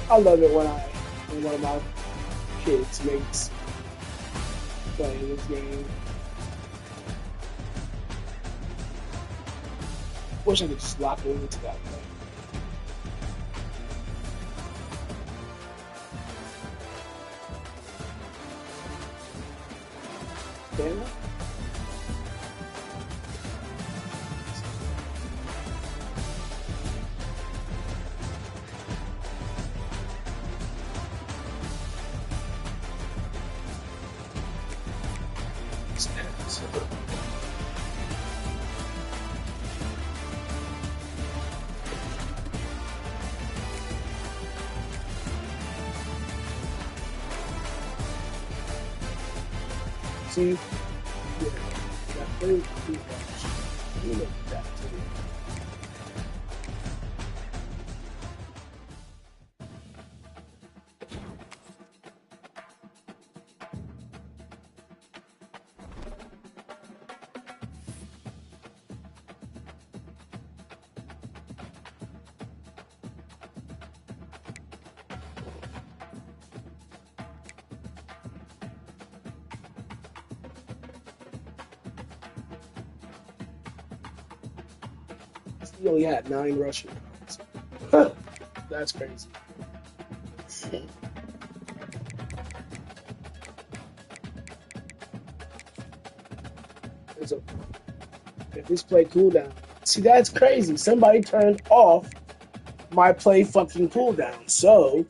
E: I love it when one of my kids makes playing this game. Wish I could just lock it into that play. Damn it. See, yeah, that play too much. You know that too. He only had 9 rushing yards. That's crazy. If this play cooldown, see that's crazy. Somebody turned off my play fucking cooldown. So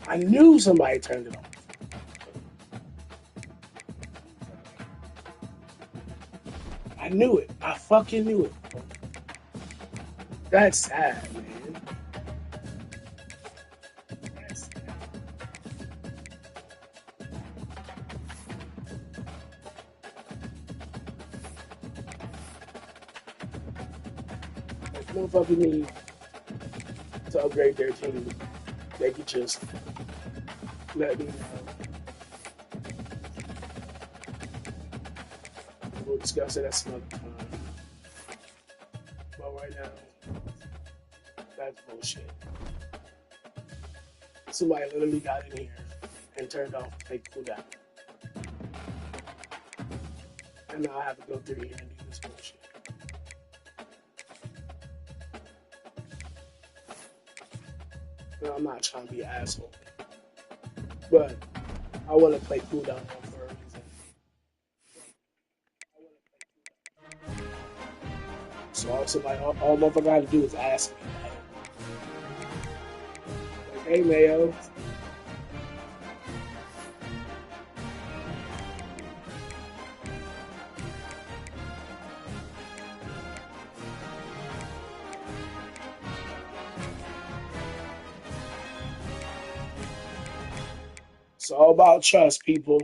E: I knew somebody turned it off. I knew it. I fucking knew it. That's sad, man. That's sad. Like, motherfucker need to upgrade their team. They could just let me know. We'll discuss it at some other time. But right now, that's bullshit. Somebody literally got in here and turned off the cooldown. And now I have to go through here and do this bullshit. No, I'm not trying to be an asshole. But I want to play cooldown for a reason. So all motherfucker got to do is ask me. Like, hey, Mayo. It's all about trust, people.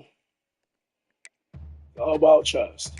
E: It's all about trust.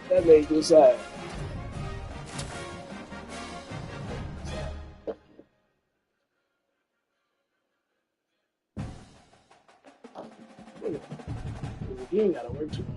E: That made me sad. You ain't gotta work too hard.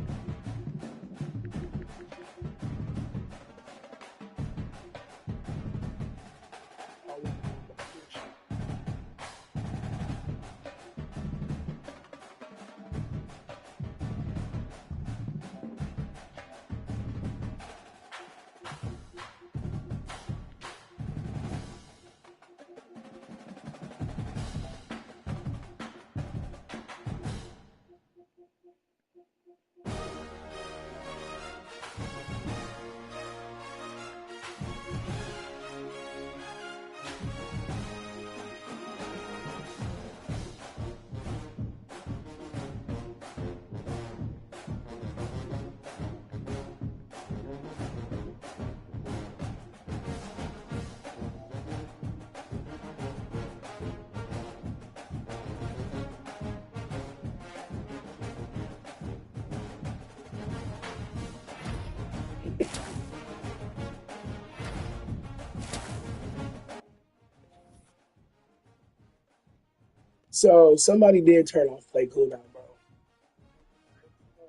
E: So somebody did turn off play cooldown, bro.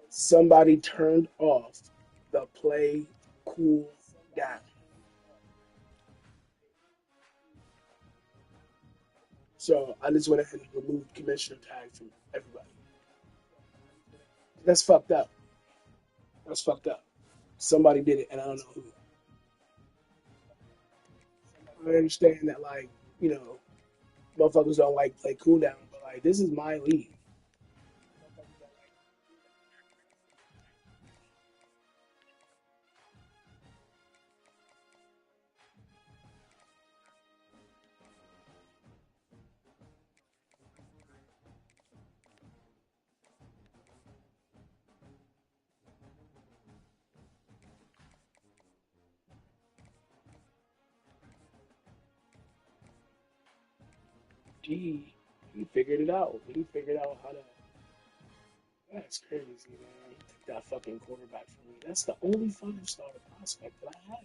E: Somebody turned off the play cool down. So I just went ahead and removed commissioner tag from everybody. That's fucked up. That's fucked up. Somebody did it, and I don't know who. I understand that, like, you know, motherfuckers don't like play cooldown, but like, this is my league. Gee, he figured it out. He figured out how to. That's crazy, man. He took that fucking quarterback from me. That's the only five-star prospect that I had.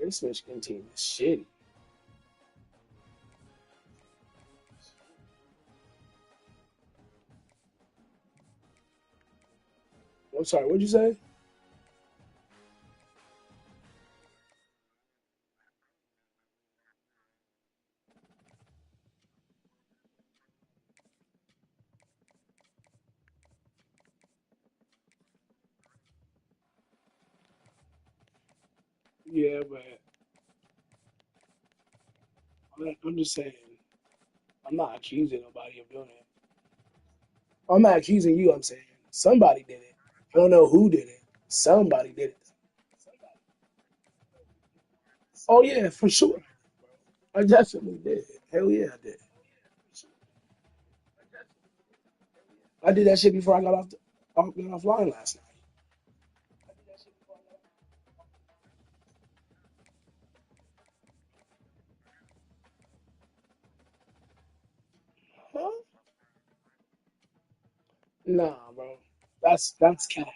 E: This Michigan team is shitty. I'm sorry, what'd you say? Yeah, but I'm just saying, I'm not accusing nobody of doing it. I'm not accusing you, I'm saying somebody did it. I don't know who did it. Somebody did it. Oh, yeah, for sure. I definitely did. Hell yeah, I did. I did that shit before I got offline last night. Huh? Nah, bro. That's cat.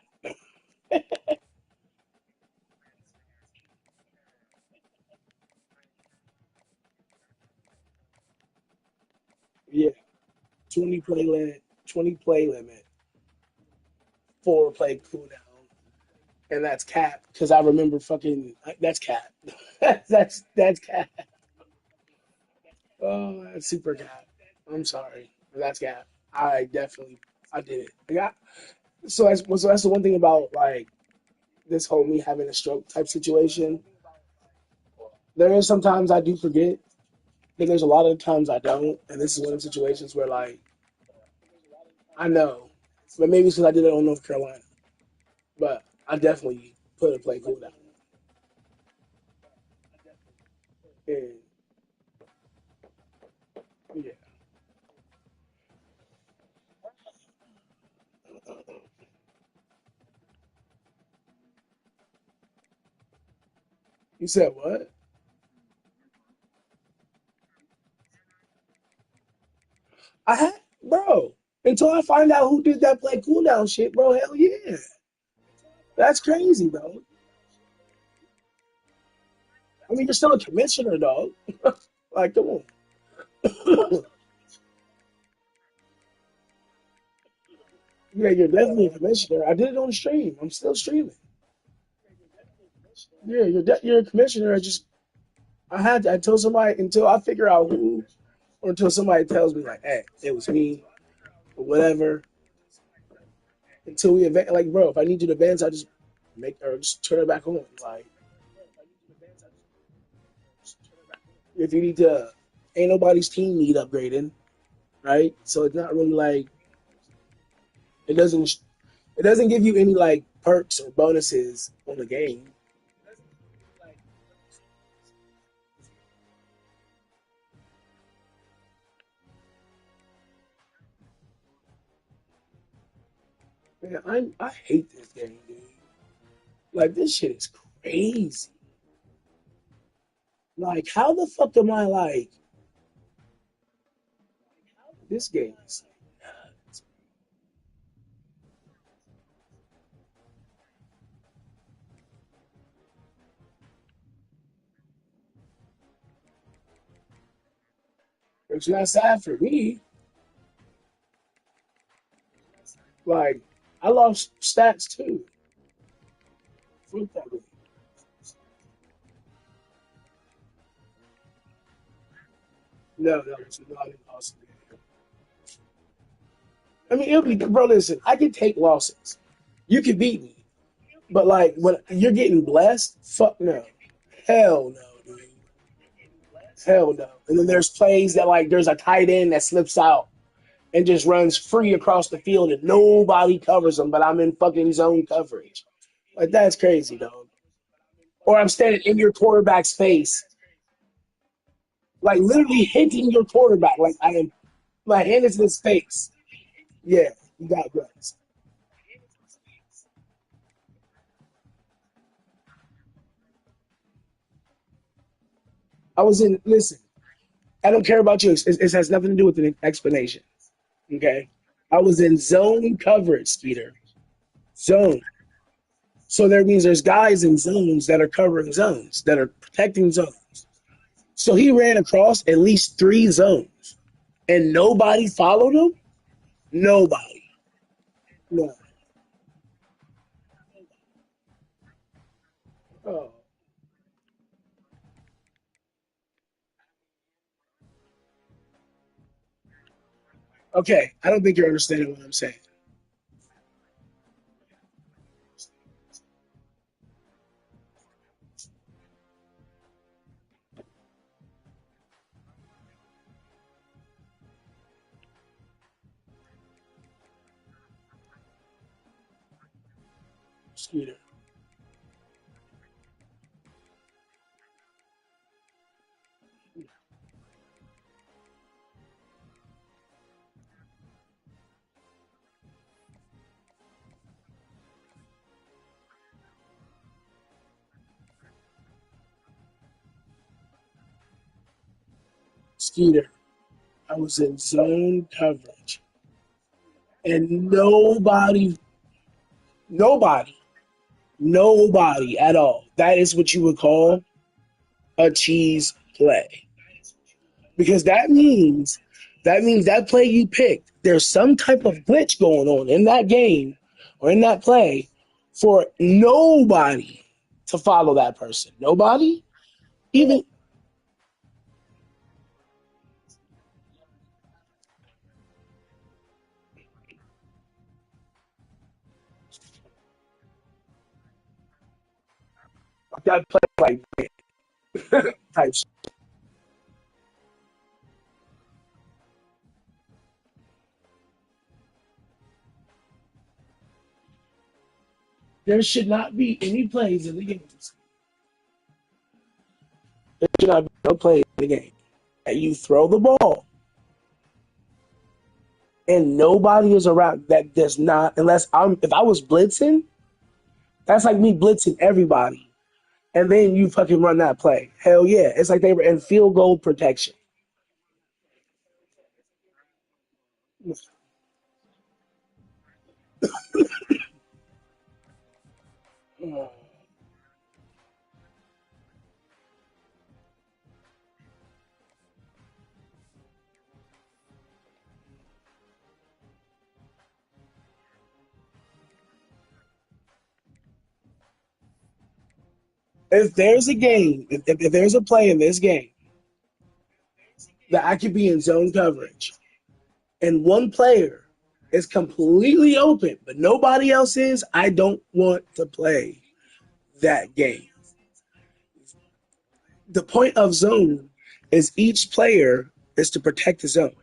E: Yeah, 20 play limit, 4 play cooldown, and that's cap. Because I remember fucking that's cap. That's cap. Oh, that's super cap. I'm sorry, but that's cap. I definitely I did it. I got so that's the one thing about like this whole me having a stroke type situation. There is sometimes I do forget. Then there's a lot of times I don't, and this is one of the situations where like I know, but maybe it's because I did it on North Carolina. But I definitely put a play cooldown. And yeah, you said what? I had, bro. Until I find out who did that play cooldown shit, bro. Hell yeah, that's crazy, bro. I mean, you're still a commissioner, dog. Like, come on. Yeah, you're definitely a commissioner. I did it on stream. I'm still streaming. Yeah, you're a commissioner. I told somebody until I figure out who, or until somebody tells me like, hey, it was me or whatever. Until we event, like, bro, if I need you to advance, I just make or just turn it back on. Like, if you need to, ain't nobody's team need upgrading, right? So it's not really like it doesn't it doesn't give you any like perks or bonuses on the game. Man, I hate this game, dude. Like this shit is crazy. Like how the fuck am I like this game is it's not sad for me. Like I lost stats too. Fuck that game. No, it's not an awesome game. I mean, it'll be bro. Listen, I can take losses. You can beat me, but like when you're getting blessed, fuck no, hell no, dude, hell no. And then there's plays that like there's a tight end that slips out and just runs free across the field and nobody covers him, but I'm in fucking zone coverage. Like that's crazy, dog. Or I'm standing in your quarterback's face, like literally hitting your quarterback. Like I am, my hand is in his face. Yeah, you got guts. I was in. Listen, I don't care about you. It has nothing to do with an explanation. Okay, I was in zone coverage, Skeeter. Zone. So that means there's guys in zones that are covering zones that are protecting zones. So he ran across at least three zones, and nobody followed him. Nobody. No. Oh. Okay, I don't think you're understanding what I'm saying. Skeeter. Skeeter. I was in zone coverage, and nobody, nobody at all. That is what you would call a cheese play. Because that means that play you picked, there's some type of glitch going on in that game or in that play for nobody to follow that person. Nobody? Even that play like type shit. There should not be any plays in the games. There should not be no plays in the game. And you throw the ball and nobody is around that does not unless I'm if I was blitzing, that's like me blitzing everybody. And then you fucking run that play. Hell yeah. It's like they were in field goal protection. if there's a game, if there's a play in this game that I could be in zone coverage and one player is completely open, but nobody else is, I don't want to play that game. The point of zone is each player is to protect the zone.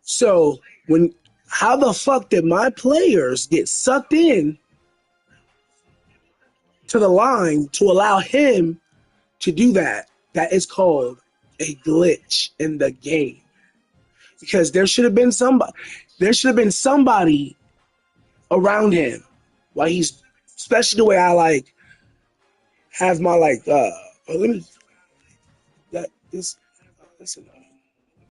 E: So how the fuck did my players get sucked in to the line to allow him to do that? That is called a glitch in the game. Because there should have been somebody around him while he's, especially the way I have my let me that this listen.